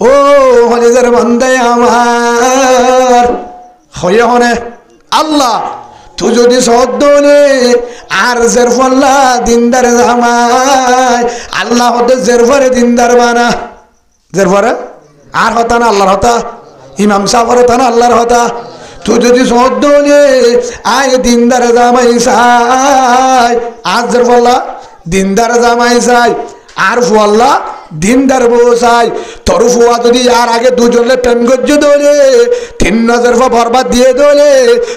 ও হলিজার বান্দা আমার হয়ে হনে আল্লাহ তুই যদি সদ্দলে আর জেরফল্লা দিনদার জামাই আল্লাহ হতে জেরফরে দিনদার বানা জেরফরে আর হতা না আল্লাহর হতা ইমাম সাহেবের হতা না আল্লাহর হতা তুই যদি সদ্দলে আয় দিনদার জামাই চাই আর জেরফল্লা দিনদার জামাই চাই আর ফুয়াল্লা দিনদার বউ চাই তোর ফুয়া যদি আর আগে দুজনে প্রেম করছে দোলে 3000 বরবাদ দিয়ে দোলে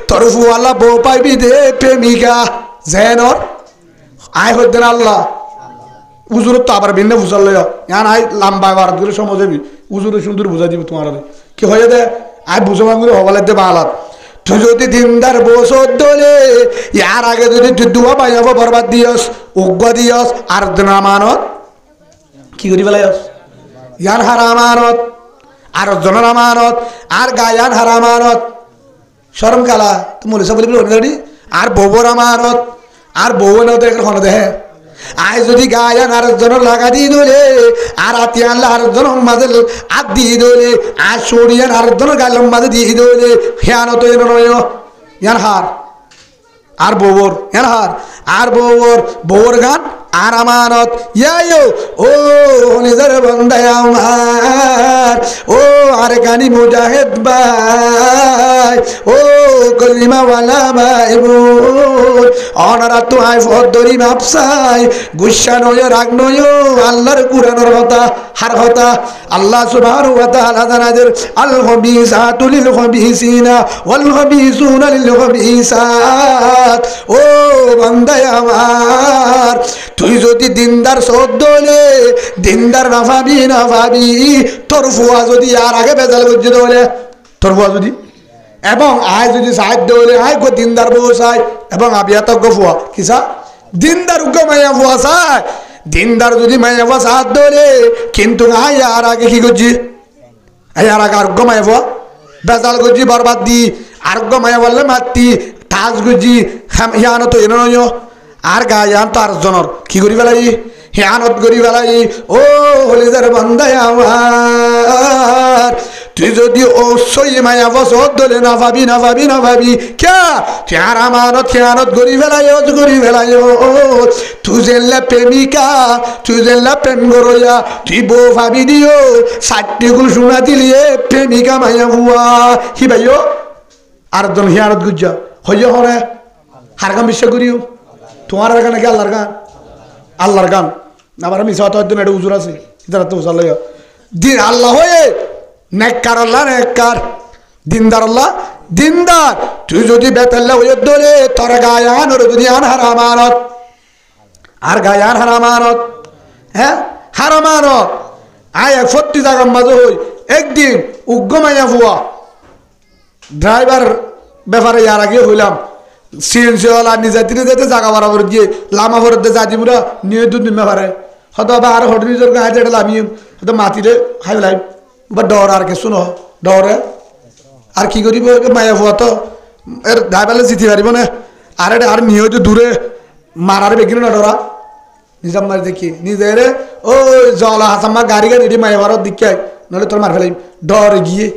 তোর ফুয়াল্লা বউ পাইবি দে প্রেমিকা জেনর আয় হতেন আল্লাহ উজুর তো আবার ভিন্ন বুঝাল ইয়ান আয় লম্বা ভারত করে সময় যাবি উজুরে সুন্দর বুঝাই দিব তোমার কি হয়ে দে আয় বুঝো মাঙ্গুরে হবালে দে বালাত তুই যদি দিনদার বউ দোলে ইয়ার আগে যদি তুই দুয়া পাইব বরবাদ দিয়স উগ্র দিয়স আর নামানত কি করি পেলাই ইয়ান হারামানত আর জনের আমানত আর গায়ান হারামানত শরম কালা তো মলিসা বলি বলি আর বউর আমানত আর বউ না দেখে হন দেহে আয় যদি গায়ান আর জনের লাগা দিয়ে দোলে আর আতিয়ান আর জনের মাঝে আত দিয়ে দোলে আর সরিয়ান আর জনের গায়ের মাঝে দিয়ে দোলে হেয়ানত ইয়ান হার আর বউর ইয়ান হার আর বউর গান আর আমানত ইয়ায়ো ও নিজের বন্দায় আমার ও আর গানি মুজাহিদ ভাই ও কলিমাওয়ালা ভাই বোন অনারা তো আই ফদরি মাপসাই গুসা নয় রাগ নয় আল্লাহর কুরআনের কথা হার কথা আল্লাহ সুবহানাহু ওয়া তাআলা জানাদের আল খবিসাতু লিল খবিসিনা ওয়াল খবিসুনা লিল খবিসাত ও বান্দায় আমার তুই যদি দিনদার সদ্দলে দিনদার না ভাবি তোর ফুয়া যদি আর আগে বেজাল করছে দলে তোর ফুয়া যদি এবং আয় যদি সাহায্য হলে আয় গো দিনদার বউ চাই এবং আবিয়াতজ্ঞ ফুয়া কি চা দিনদার উগ্র মাইয়া ফুয়া চাই দিনদার যদি মাইয়া ফুয়া সাহায্য দলে কিন্তু আয় আর আগে কি করছি এই আর আগে আরোগ্য মাইয়া ফুয়া বেজাল করছি বরবাদ দি আরোগ্য মাইয়া বললে মাতি তাজ গুজি হিয়ানো তো এনো নয় আর গায়ান তো আর জনর কি করি পেলাই হিয়ানত করি পেলাই ও হলিজার বান্দায় আমার তুই যদি অবশ্যই মায়া বসত দলে না ভাবি কে তুই আর আমানত হিয়ানত করি পেলাই তুই জেনলা প্রেমিকা তুই জেনলা প্রেম গরইয়া তুই বউ ভাবি দিও 60 গুল শোনা দিলিয়ে প্রেমিকা মায়া বুয়া হি ভাইও আর জন হিয়ানত গুজ্জা হইয়া হরে হার গান বিশ্বাস করিও তোমার গান নাকি আল্লাহর গান আবার আমি সাথে এটা উজুর আছে ইতারা তো উজাল দিন আল্লাহ হয়ে নেককার আল্লাহ নেককার দিনদার আল্লাহ দিনদার তুই যদি বেতাল্লা হয়ে দলে তোর গায়ান ওর দুনিয়ান হারামানত আর গায়ান হারামানত হ্যাঁ হারামানত আয় 40 জায়গার মাঝে হই একদিন উগ্র মাইয়া ফুয়া ড্রাইভার ব্যাপারে ইয়ার আগে হইলাম সিএনসি ওলা নিজে যেতে জায়গা বরাবর দিয়ে লামা ভরতে যাচ্ছি পুরা নিয়ে দুদিন ব্যাপারে হয়তো বা আর হোটেল নিজের গায়ে যেটা লামিয়ে হয়তো মাতিলে হাই লাইম বা ডর আর কে শুনো ডরে আর কি করিব মায়া ফুয়া তো এর ড্রাইভারে জিতে পারিব না আর এটা আর নিয়ে হয়তো দূরে মারার বেগিন না ডরা নিজাম মারি দেখি নিজের ও জলা হাসাম্মা গাড়ি গাড়ি মায়া ভারত দিকে নহলে তোর মার ফেলাইম ডর গিয়ে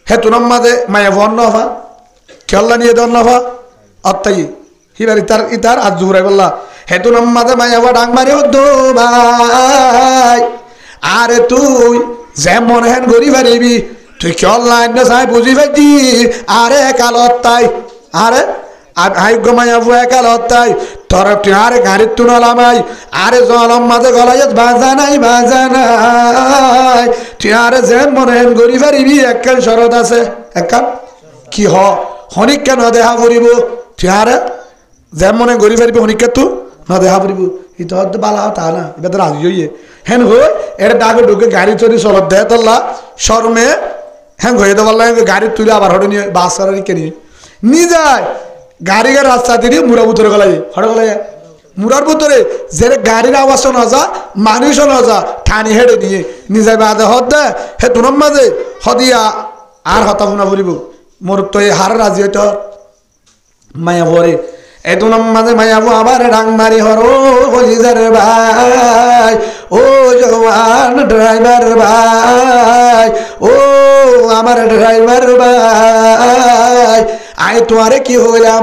হে তোর মাঝে মায়া ভর নফা খেলা নিয়ে দর নফা অত্যাই হিবার ইতার আজ জুরাই বললা হেতু নাম্মাদে মায়াবা ডাং মারি দো ভাই আরে তুই যেমন হেন গরি পারিবি তুই খেলাইন না চাই বুঝি পাইছি আরে কালত তাই আরে আয়োগ্য মায়াবু একালত তাই তোর তুই আরে গাড়ির তু নলামাই আরে জলম মাঝে গলাই বাজা নাই তুই আরে যেমন হেন গরি পারিবি একাল শরৎ আছে একাল কি হনিক কেন দেখা করিব তুই আরে যেমন গরি পারিবি হনিক তু না দেখা পড়িব ইতো হয়তো বালা তা না এবার তো রাজি হইয়ে হেন হই এটা ডাকে ঢুকে গাড়ি চড়ি চলত দেয় তোল্লা শর্মে হ্যাঁ হয়ে তো বললাম গাড়ি তুলে আবার হটে নিয়ে বাস সারি কেনি নি যায় গাড়ি রাস্তা দিয়ে মুড়া ভিতরে গলাই হটে গলাই মুড়ার ভিতরে যে গাড়ির আওয়াজও না যা মানুষও না যা ঠানি হেঁটে দিয়ে নিজে বাদে হত দে হে তুনম মাঝে হদিয়া আর হতাফুনা বলিব মোর তো এই হার রাজি হইতো মায়া ভরে এত মাঝে মায়াবো আবার ডাং মারি হরো হলিজার ভাই ও জওয়ান ড্রাইভার ভাই আমার ড্রাইভার ভাই আয় তোমারে কি হইলাম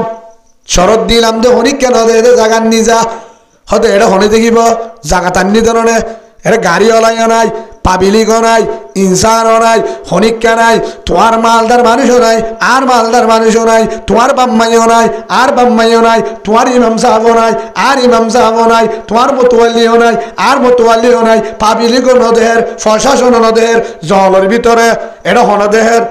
শরৎ দিলাম যে হনি কেন দে জাগান নিজা হতে এটা হনে দেখিব জাগা টান্নি ধরনে এটা গাড়িওয়ালাইও নাই পাবিলিকও নাই ইনসানও নাই হনিকা নাই তোমার মালদার মানুষও নাই আর মালদার মানুষও নাই তোমার বাম্মাইও নাই আর বাম্মাইও নাই তোমার ইমাম সাহেবও নাই আর ইমাম সাহেবও নাই তোমার মতোয়াল্লিও নাই আর মতোয়াল্লিও নাই পাবিলিকও নদেহের প্রশাসনও নদেহের জলের ভিতরে এটা হনদেহের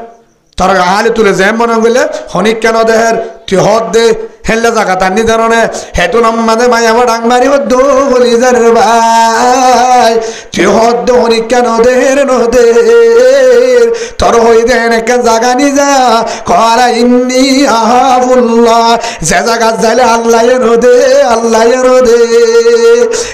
তার আলে তুলে যে মনে করলে হনিক কেন দেহের তুই হদ দে হেললে জায়গা তার নিধারণে হেতু নাম্মাদে মায়াবা ডাং মারি হদ্দ বলি যার ভাই তুই হদ্দ হনিক কেন দেহের নদের তোর হই দেন একটা জায়গা নিজা করা ইন্নি আহাবুল্লাহ যে জায়গা যাইলে আল্লাহ নদে আল্লাহ নদে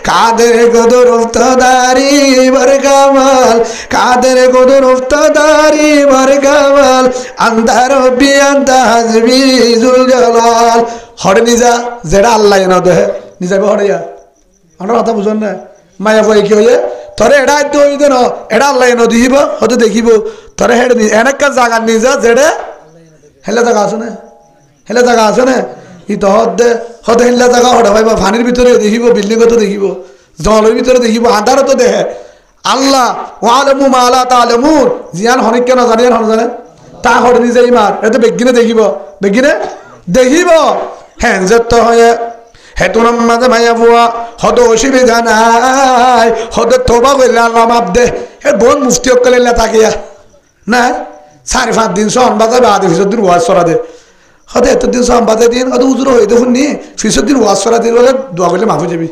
কাদের গদর উফতাদারি বার কামাল কাদের গদর উফতাদারি বার কামাল আন্দার বি আন্তা হাজবি জুল জালাল হরে নিজা যেটা আল্লাহ নদে নিজা হরিয়া আমরা কথা বুঝুন না মায়া বই কি হয়ে তোরে এটা তো হই দেন এটা আল্লাহ নদী দিব হতে দেখিব তোরে হেড এনেকা জায়গা নিজা যেটা হেলে জায়গা আছে না হেলে জায়গা আছে না ই তো হদে হতে হেলে জায়গা হড়া ভাই পানির ভিতরে দেখিব বিল্ডিংও তো দেখিব জলের ভিতরে দেখিব আন্ধারও তো দেখে আল্লাহ ওয়ালামু মালা তালামুন জিয়ান হনিক কেন জানিয়ান হন জানে তা হড় নিজে ইমার এটা বেগিনে দেখিব বেগিনে দেখিব হ্যাঁ যত হয়ে হেতুনাম মাঝে মাইয়া বুয়া হদ অসুবিধা নাই হদ তোবা করলে আল্লাহ মাপ দে হে বোন মুফতি অকলে তাকিয়া না 4-5 দিন সন বাজাবে আদে 20 দিন ওয়াজ সরা দে হদে এতদিন সন বাজে দিন হদ উজুর হয়ে দেখুন নি 20 দিন ওয়াজ সরা দিন বলে দোয়া করলে মাফ হয়ে যাবি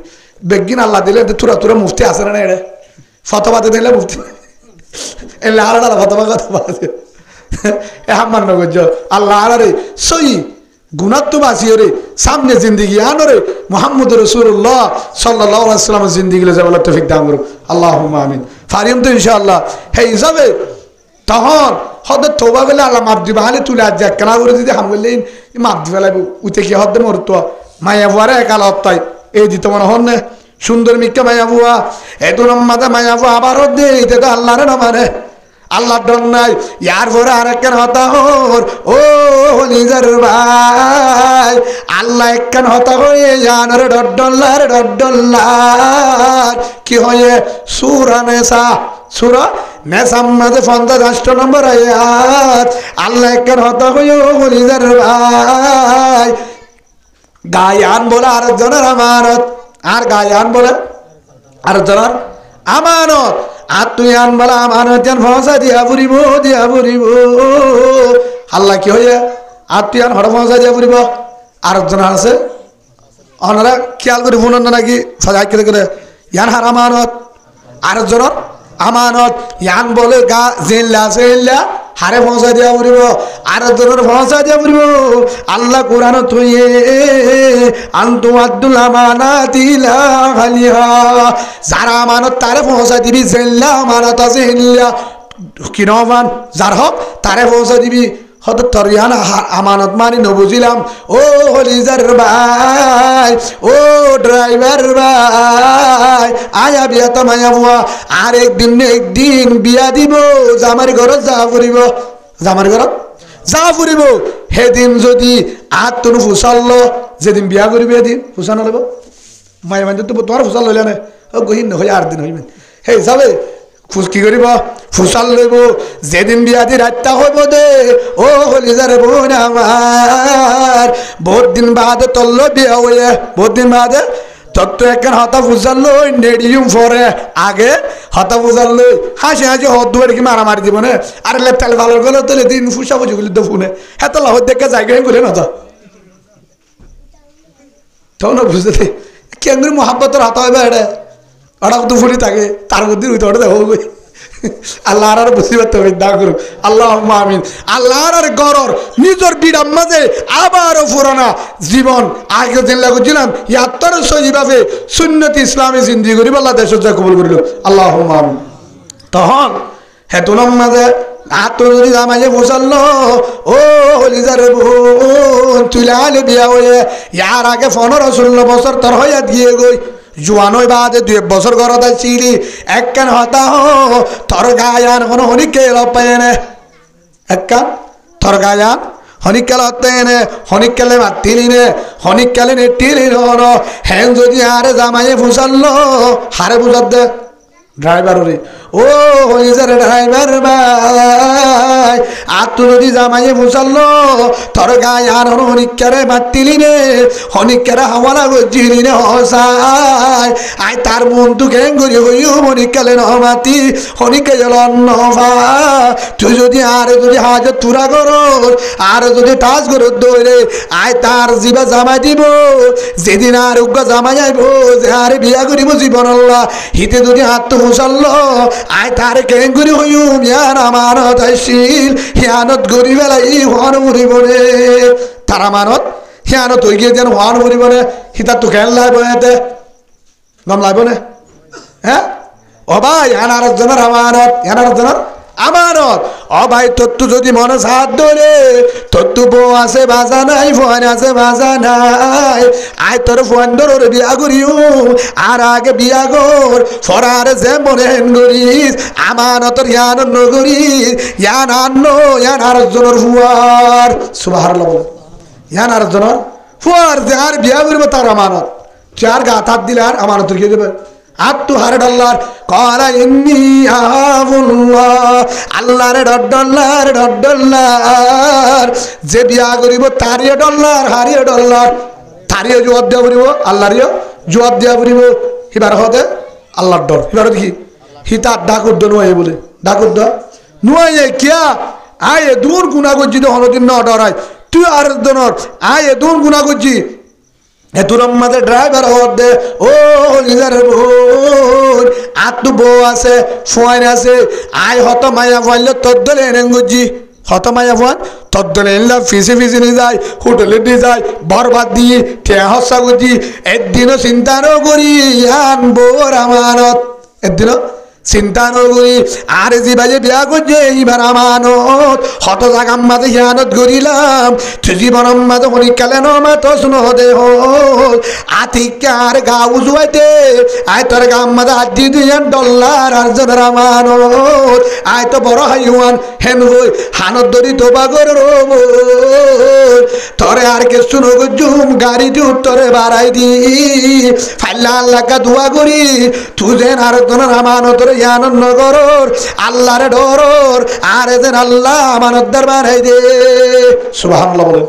বেগিন আল্লাহ দিলে তুরা তুরা মুফতি আসে না এটা ফতোয়াতে দিলে মুফতি এলে আলাদা ফতোয়া কথা বাজে এ হাম্মান নগজ আল্লাহ আরে সই গুনাত্ম বাসিও রে সামনে জিন্দিগি আনো রে মুহাম্মদ রাসূলুল্লাহ সাল্লাল্লাহু আলাইহি ওয়াসাল্লামের জিন্দিগি যাবে আল্লাহ তৌফিক দান করুক আল্লাহুম্মা আমিন ফারিম তো ইনশাআল্লাহ হে হিসাবে তখন হদ তওবা বলে আল্লাহ মাফ দিবা হালে তুলে আজ কেনা করে যদি হাম বললে মাফ দিবা লাগবে উতে কি হদ মরতো মায়া বুয়ারে একাল হত্যাই এই দিতে মনে হন না সুন্দর মিক্কা মায়া বুয়া এত নামাদা মায়া বুয়া আবার দে এটা তো আল্লাহর নামারে আল্লাহ ডর নাই ইয়ার পরে আরেকখান হতা হর ও নিজের ভাই আল্লাহ একখান হতা হয়ে জানার ডর কি হয়ে সূরা নেসা সূরা নেসার মধ্যে 50 নম্বর আয়াত আল্লাহ একখান হতা হয়ে ও নিজের ভাই গায়ান বলে আরেকজনের আমানত আর গায়ান বলে আরেকজনের আমানত আর তুই আন বলা আমানত জান ফসা দিয়া ফুরিব আল্লাহ কি হয়ে আর তুই আন হড় ফসা দিয়া ফুরিব আরেকজন আছে ওনারা খেয়াল করে শুনুন নাকি সাজাই করে ইয়ান হার আমানত আরেকজনের আমানত ইয়ান বলে গা জেল্লা হারে ফসা দিয়া ফুরিব আরেকজনের ফসা দিয়া ফুরিব আল্লাহ কোরআন থইয়ে আনতু আব্দুল আমানাতিলা খালিহা যারা আমানত তারে ফসা দিবি জেল্লা আমানত আছে হিল্লা কিনমান যার হক তারে ফসা দিবি হত তরিয়ান আমানত মানি নবুঝিলাম ও হলিজার ভাই ও ড্রাইভার ভাই আয়া বিয়া তো মায়া বুয়া আর একদিন বিয়া দিব জামার ঘরত যা ফুরিব জামার ঘরত যা ফুরিব সেদিন যদি আর তোর ফুসাল যেদিন বিয়া করিবি এদিন ফুসা নলব মায়া মানে তো তোমার ফুসাল লইলে না ও গহিন হয়ে 8 দিন হইবেন হে যাবে কি করিব ফুসাল লইব যেদিন বিয়া দি রাতটা হইব দে ও হলিজারে বোন আমার বহুত দিন বাদে তল্ল বিয়া হয়ে বহুত দিন বাদে তত্ত্ব একখান হতা ফুসাল লই নেডিউম ফরে আগে হতা ফুসাল লই হাসি হদ দুয়ার কি মারামারি দিব না আর লেপটাল ভালো গেলে তো দিন ফুসা বুঝি গুলি তো ফুনে হ্যাঁ তো লাহর দেখে জায়গা বলে না তো তখন বুঝতে কেন্দ্রীয় মহাব্বতের হাত হইবে এটা ওটা তো ফুলি থাকে তার মধ্যে ওইটা দেখো আল্লাহ আর মুসিবত দা করুক আল্লাহুম্মা আমিন আল্লাহ আর গরর নিজের বিড়ার মাঝে আবারও পুরানা জীবন আগে দিন লাগুছিলাম ইয়াত্তর সহিভাবে সুন্নতি ইসলামী জিন্দি করিব আল্লাহ দেশ কবুল করিল আল্লাহুম্মা আমিন তখন হেতুনার মাঝে আত্মজনী জামাইয়ে বসাল ও হলিজার বোন তুলালে বিয়া হয়ে ইয়ার আগে 15-16 বছর তোর হইয়া দিয়ে গই জোয়ান হই বাদে 2 বছর ঘরত আসিলি একখান হতা তোর গায়ান কোনো হনিকে পায় না একটা তরগায়ান হনিকাল হতেনে হনিকালে মাতিলিনে হনিকালে নেটিলিন হনো হ্যাং যদি আরে জামাইয়ে ফুসাল্লো হারে বুঝার দে ড্রাইভারে ও হইজারে ড্রাইভার ভাই আর তুই যদি জামাইয়ে ফুসাল্লো তোর গায়ে আর হনিকারে মাতিলিনে হনিকারে হাওয়ালা গজিলিনে হসাই আই তার মন তু কেন করি হইও হনিকালে নহমাতি হনিকে জল নহা তুই যদি আরে যদি হাজত তুরা করো আর যদি টাচ করো দৌড়ে আয় তার জিবা জামাই দিব যেদিন আর উগ্র জামাই যাইব যে আরে বিয়া করিব জীবন আল্লাহ হিতে যদি হাত তো ফুসাল্লো আয় তার কেন করি হইম ইয়ার আমানত আইসিল হিয়ানত গরি বেলাই হন মরিব রে তার আমানত হিয়ানত হয়ে গিয়ে যেন হন মরিব রে হিতা তো কেন লাইব এতে গম লাইব না হ্যাঁ ও ভাই ইয়ান আরেকজনের আমানত ইয়ান আরেকজনের আমানত ও ভাই তোর যদি মনে সাথ ধরে তোর তো বউ আছে বাজা নাই ফোন আছে বাজা নাই আয় তোর ফোন ধর বিয়া করিও আর আগে বিয়া কর ফরার যে মনে হেন করিস আমানতর ইয়ান নগরিস ইয়ান আন্ন ইয়ান আরেকজনের ফুয়ার সুবহানাল্লাহ বলে ইয়ান আরেকজনের ফুয়ার যে আর বিয়া করিব তার আমানত চার গা হাত দিলে আর আমানত রেখে দেবে আত্তু হারে ডল্লার কলা ইন্নি আল্লাহ আল্লাহরে ডল্লার যে বিয়া করিব তারিয়ে ডল্লার হারিয়ে ডল্লার তারিয়ে জবাব দিয়া করিব আল্লাহরিও জবাব দিয়া করিব হিবার হতে আল্লাহর ডর হিবার দেখি হিতার ডাকুদ্দ নুয়াই বলে ডাকুদ্দ নুয়াই কিয়া আয় দূর গুণা করছি তো হনদিন ন ডরাই তুই আর দনর আয় দূর গুণা করছি এতুর আমাদের ড্রাইভার হতে ও নিজের বোন আর তো বউ আছে ফোন আছে আয় হত মায়া ফাইলে তোর দলে এনে গুজি হত মায়া ফোন তোর দলে এনলা ফিসে নিয়ে যায় হোটেলে নিয়ে যায় বরবাদ দিয়ে ঠেয়া হসা গুজি একদিনও চিন্তা ন করি আন বউর আমানত একদিনও চিন্তা নগরী আর যে বাজে বিয়া করছে এইবার আমানত হত জাগাম মাঝে হিয়ানত করিলাম তুই জীবন মাঝে হরিকালে নমাত স্নেহ দেহ আতিকে আর গা উজুয়াইতে আয় তোর গাম মাঝে হাত দিয়ে দিয়ান ডল্লার আর জনের আমানত আয় তো বড় হাইওয়ান হেন হই হানত ধরি তোবা করে রব তোরে আর কে শুনো জুম গাড়ি জুম তোরে বাড়াই দি ফাইলা আল্লাহকে দোয়া করি তুই যেন আর জনের আমানত ইয়ানন নগরর আল্লাহরে ডরর আর এদের আল্লাহ আমানত দরবার হই দে সুবহানাল্লাহ বলেন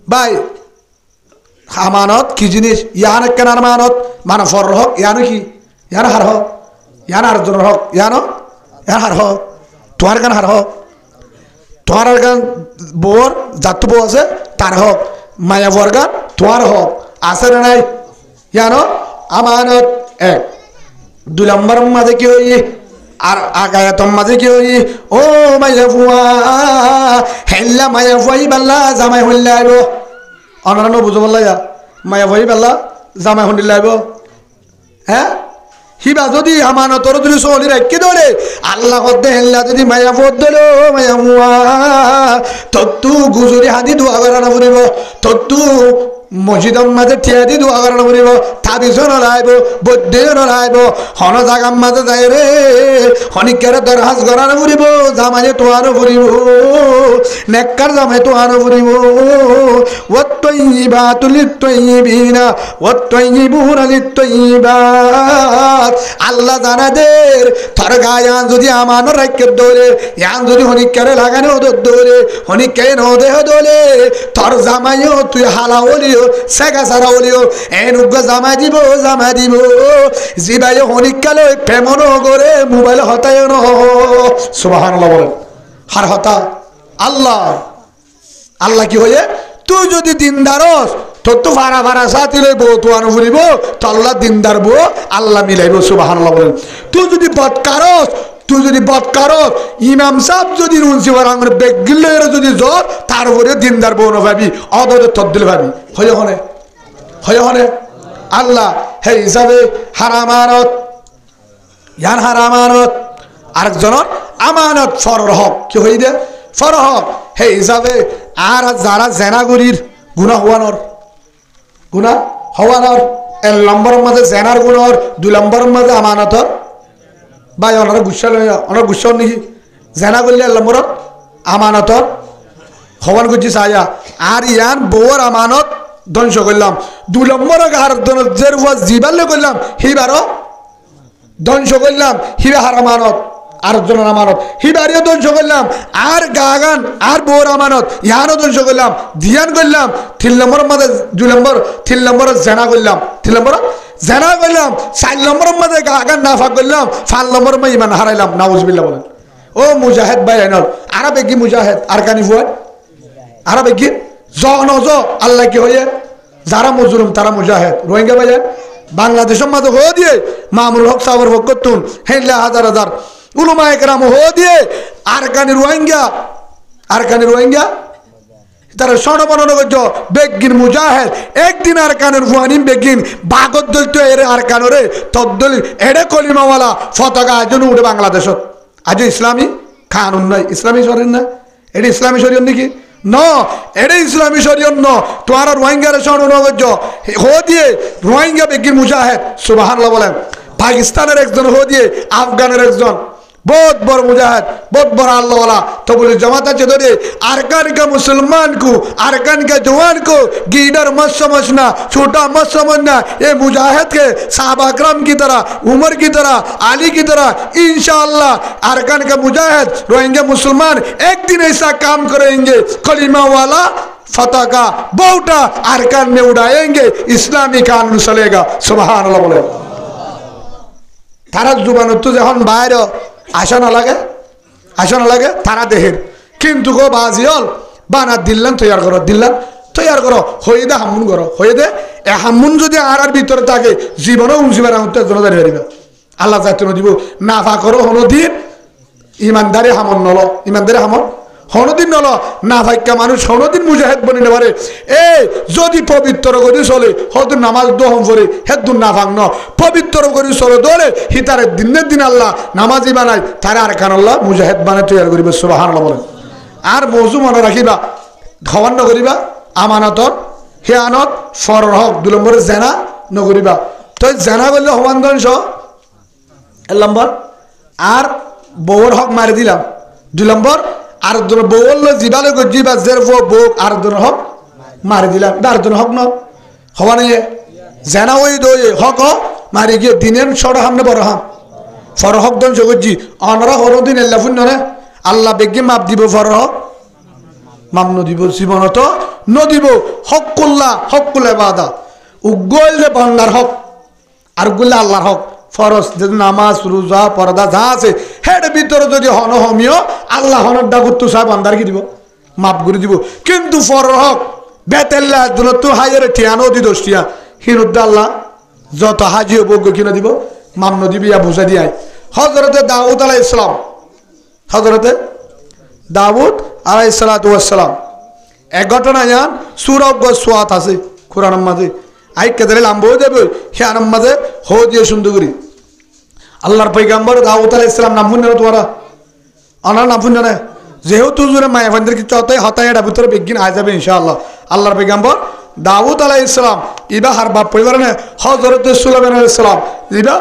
ভাই আমানত কি জিনিস ইয়ান কেন আমানত মানে ফর হক ইয়ানো কি ইয়ান হার হক ইয়ান আর জন হক ইয়ানো ইয়ান হার হক তোমার কেন হার হক তোমার গান বোর জাত বউ আছে তার হক মায়া বর্গান তোমার হক আছে না নাই ইয়ানো আমানত এক দুই নম্বর মাঝে কি হই আর আগায়াতম মাঝে কি হই ও মায়া ফুয়া হেল্লা মায়া ফুয়াই বাল্লা জামাই হইলা আইব অনারানো বুঝো বললা মায়া ফুয়াই বাল্লা জামাই হইলা আইব হ্যাঁ হিবা যদি আমানতর যদি চলি রাখি ধরে আল্লাহ কদ্দে হেল্লা যদি মায়া ফুয়া দিল মায়া ফুয়া তত্তু গুজুরি হাদি দোয়া করানো ফুরিব তত্তু মসজিদর মাঝে ঠিয়া দি দোয়া করানো ফুরিব তাবিজ নলাইব বৈদ্য নলাইব হন জাগাম মাঝে যায় রে হনিকারে দরহাজ করানো ফুরিব জামাইয়ে তোয়ানো ফুরিব নেককার জামাই তোয়ানো ফুরিব ওয়াত্তাইয়িবাতু লিত্তাইয়িবিনা ওয়াত্তাইয়িবুনা লিত্তাইয়িবাত আল্লাহ জানাদের তোর গায়ান যদি আমানো রাখকে দৌড়ে ইয়ান যদি হনিকারে লাগানো দৌড়ে হনিকারে ন দেহ দৌড়ে তোর জামাইও তুই হালা ওলিও সেগা সারা ওলিও এন উগ্র জামাই দিব জিবাই হনিকালে প্রেমন করে মোবাইল হতায় ন সুবহানাল্লাহ বলেন হার হতা আল্লাহ আল্লাহ কি হয়ে তুই যদি দিনদারস তোর তো ভাড়া ভাড়া সাথী লইব তো আনো ফুরিব তো আল্লাহ দিনদার বো আল্লাহ মিলাইব সুবহানাল্লাহ বলেন তুই যদি বদকারস ইমাম সাহেব যদি রুনসিবার আঙুর বেগিলের যদি জ্বর তার উপরে দিনদার বউ না ভাবি অদরে তদ্দিল ভাবি হয়ে হনে আল্লাহ হে হিসাবে হারামানত ইয়ান হারামানত আরেকজনের আমানত ফরর হক কি হই দে ফর হক হে হিসাবে আর যারা জেনাগুরির গুনাহ হওয়ানোর এক নম্বরের মাঝে জেনার গুণর দুই নম্বরের মাঝে আমানতর ভাই ওনারা গুসা লই ওনার গুসা নাকি জেনা করলে এক নম্বরত আমানতর হওয়ান করছি সায়া আর ইয়ান বউর আমানত ধ্বংস করলাম 2 নম্বর আর যে জিবাল্য করলাম হিবারও ধ্বংস করলাম হিবা হার আমানত আর জনের আমানত হিবারিও ধ্বংস করলাম আর গাগান আর বউর আমানত ইয়ানও ধ্বংস করলাম ধিয়ান করলাম 3 নম্বর মধ্যে 2 নম্বর 3 নম্বর জেনা করলাম 3 নম্বর জেনা করলাম 4 নম্বর মধ্যে গাগান নাফা করলাম 5 নম্বর মধ্যে ইমান হারাইলাম নাউজুবিল্লাহ বলেন ও মুজাহিদ ভাই আইনল আরবে কি মুজাহিদ আরকানি ফুয়াদ আরবে কি জনজ আল্লাহ কি হয়ে যারা মজলুম তারা মুজাহিদ রোহিঙ্গা ভাইয়া বাংলাদেশের মধ্যে হয়ে দিয়ে মামুনুল হক সাহেবের পক্ষতুন হেলা হাজার হাজার উলামা একরাম হয়ে দিয়ে আরকানি রোহিঙ্গা তারা স্বর্ণবর্ণ করছ বেগিন মুজাহিদ একদিন আরকানের ফুয়ানিম বেগিন বাগত দলতো এর আরকানরে তদ্দল এড়ে কলিমাওয়ালা পতাকা আজন উঠে বাংলাদেশত আজ ইসলামী কানুন নাই ইসলামী শরীর না এটা ইসলামী শরীয়ত নাকি ন এটা ইসলামী শরীয়ত ন তোমার রোহিঙ্গার স্বর্ণ করছ হয়ে দিয়ে রোহিঙ্গা বেগিন মুজাহিদ সুবহানাল্লাহ বলেন পাকিস্তানের একজন হয়ে দিয়ে আফগানের একজন बहुत बड़ मुजाहिद बहुत बड़ा अल्लाह वाला तो बोले जमात चौधरी अरकान का मुसलमान को अरकान का जवान को गीडर मत समझना छोटा मत समझना ये मुजाहिद के साहबा अकराम की तरह उमर की तरह अली की तरह इंशाअल्लाह अरकान का मुजाहिद रोहिंग्या मुसलमान एक दिन ऐसा काम करेंगे कलीमा वाला फतह का बहुटा अरकान में उड़ाएंगे इस्लामी कानून चलेगा सुभान अल्लाह बोले तारा जुबान तो जहन बाहर आशा ना लगे तारा देहेर किन्तु गो बाजियल बाना दिल्लान तैयार करो हये दे हामुन करो हये दे ए हामुन जदि आरार भितरे थाके जीवनও उंसिबार आउते जनदारि हरिबा आल्लाह जातनो दिबो नाफा करो हनदिन ईमानदारी हामन नलो ईमानदारी हामन हनदिन नलो नाफाक्का मानुष हनदिन मुजाहिद बनिने पारे ए जदि पवित्र करि चले हयतो नामाज दहम पड़े हेदु नाफाक न पवित्र करि चले दले हितारे दिन आल्लाह नामाजी बानाय तारे आरकान आल्लाह मुजाहिद बानाय तैयार करिबे सुबहानाल्लाह बोलेन आर मौजू मने राखिबा खवन न करिबा আমানতর হিয়ানত ফরর হক 2 নম্বরে জেনা নগরিবা তো জেনা করলে হওয়ান ধ্বংস 1 নম্বর আর বউর হক মারি দিলাম 2 নম্বর আর জন বউল জিবালে গজিবা জেরফো বউ আর জন হক মারি দিলাম দার জন হক ন হওয়া নেই জেনা ওই দই হক মারি গিয়ে দিনের ছড়া হামনে বড় হাম ফর হক ধ্বংস গজি অনরা হরদিন আল্লাহ ফুন্নরে আল্লাহ বেগে মাপ দিব ফর হক মামনো দিব জীবনত নদিব হকুল্লা ইবাদত উগলে বান্দার হক আর গুলা আল্লাহর হক ফরজ যে নামাজ রোজা পর্দা যা আছে হেড ভিতরে যদি হমিও আল্লাহ হনর ডাকুতু সাহেব বান্দার কি দিব মাপ করে দিব কিন্তু ফর হক বেতেল্লা দুনত হাজারে ঠিয়ানো দি দোষিয়া হিরুদ্দ আল্লাহ যত হাজি বগ্য কিনা দিব মামনো দিবিয়া বুঝা দিয়াই হযরতে দাউদ আলাইহিস সালাম হযরতে দাউদ আলাইহিস সালাতু ওয়াস সালাম এক ঘটনা জান সূরা গোসওয়াত আছে কোরআনের মধ্যে আই কেদরে লাম্বো দেবে হিয়ানের মধ্যে হো দিয়ে সুন্দর করি আল্লাহর পয়গম্বর দাউদ আলাইহিস সালাম নাম শুনে তোরা আনার নাম শুনে না যেহেতু জুরে মায়া বান্দের কি চতাই হতায় এটা ভিতরে বিজ্ঞান আয় যাবে ইনশাআল্লাহ আল্লাহর পয়গম্বর দাউদ আলাইহিস সালাম ইবা হার বাপ পরিবার না হযরত সুলাইমান আলাইহিস সালাম ইবা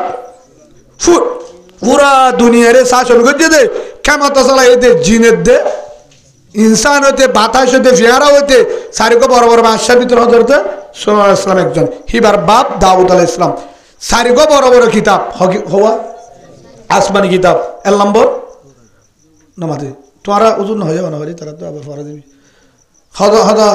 পুরা দুনিয়ারে শাসন করতে দে কিয়ামত চালায় দে জিনের দে इंसान होते बातास होते फियारा होते सारे को बड़ बड़ बादशाह भीतर हजरत सुलेमान अलैहिस सलाम एकजन हिबार बाप दाऊद अलैहिस सलाम सारे को बड़ बड़ किताब हवा आसमानी किताब 1 नम्बर नमाते तुम्हारा उजुन हो जाए ना हरी तरह तो अब फरा देबी हदा हदा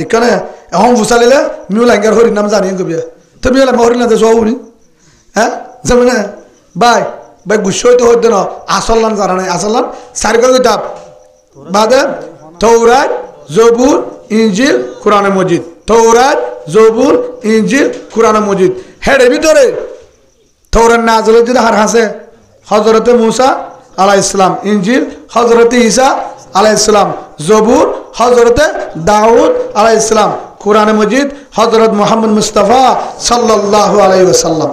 दिक्कत है हम फुसालेले मिउ लांगर हरि नाम जानि गबिया तो मिउ ला हरि ना तो सोउनी हैं जमने बाय भाई गुस्से तो होते ना आसलान जाना नहीं आसलान सारे का किताब बाद तौरात ज़बूर इंजिल कुरान मजीद तौरात ज़बूर इंजिल कुरान मजीद हेडे भी तोरे तौरात नाज़िल होती है हर हासे हज़रत मूसा अलैहिस्सलाम इंजिल हज़रत ईसा अलैहिस्सलाम ज़बूर हज़रत दाऊद अलैहिस्सलाम कुरान मजीद हज़रत मोहम्मद मुस्तफ़ा सल्लल्लाहु अलैहि वसल्लम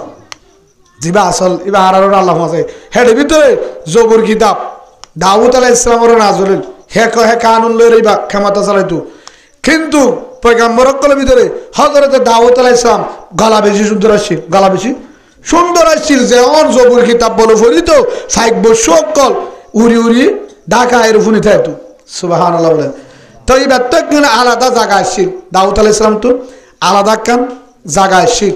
जिबा असल इबा आरार आल्लाह আছে হেড ভিতরে জবুর কিতাব দাউদ আলাইহিস সালামের নাযিল হে কানুন লই রইবা ক্ষমতা চালাইতো কিন্তু পয়গম্বর কল ভিতরে হযরত দাউদ আলাইহিস সালাম গলা বেশি সুন্দর আছে গলা বেশি সুন্দর আসছিল যে অন জবুর কিতাব বলো ফরিত ফাইক সকল উড়ি উড়ি ঢাকা এর ফুনি থাকতো সুবহানাল্লাহ বলেন। তো এই ব্যক্তি আলাদা জায়গা আসছিল দাউদ আলাইহিস সালাম তো আলাদা কাম জায়গা আসছিল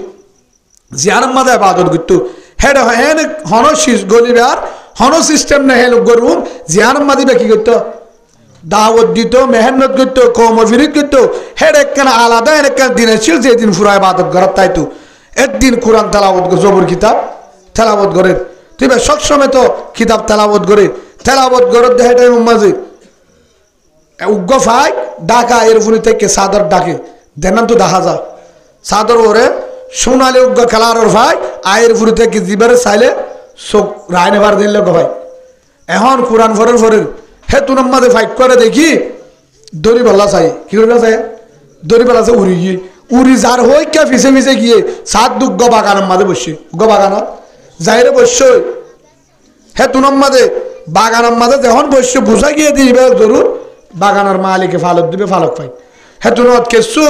জিয়ার মাঝে ইবাদত করতো হেড হেন হন গলিবার হন সিস্টেম না হেল গরুম জিয়ার মাঝে কি করতো দাওয়াত দিত মেহনত করতো কর্মফিরিত করতো হেড একখানা আলাদা একখানা দিন আসছিল যেদিন ফুরা ইবাদত করার তাইতো একদিন কোরআন তেলাওয়াত করে জবর কিতাব তেলাওয়াত করে তুই সবসময় তো কিতাব তেলাওয়াত করে দেখে টাইম মাঝে উগ্র ফাই ডাকা এর ফুনি থেকে সাদর ডাকে দেন তো দেখা যা সাদর ওরে সোনালি উগ্র খেলার ওর ভাই আয়ের ফুরি থেকে জিবারে চাইলে চোখ রায় নেবার দিল ভাই এখন কোরআন ফরের ফরের হে তুন মাঝে ফাইট করে দেখি দড়ি বেলা চাই কি করে চাই দড়ি বেলা চাই উড়ি গিয়ে উড়ি যার হই কে ফিসে ফিসে গিয়ে সাত দুঃখ বাগানের মাঝে বসছে বাগানত যাইরে বসছই হে তুনম মাঝে বাগানের মাঝে যখন বসছে বুঝা গিয়ে দিবে জরুর বাগানের মালিকে ফালক দিবে ফালক পাই হে তুনত কেসু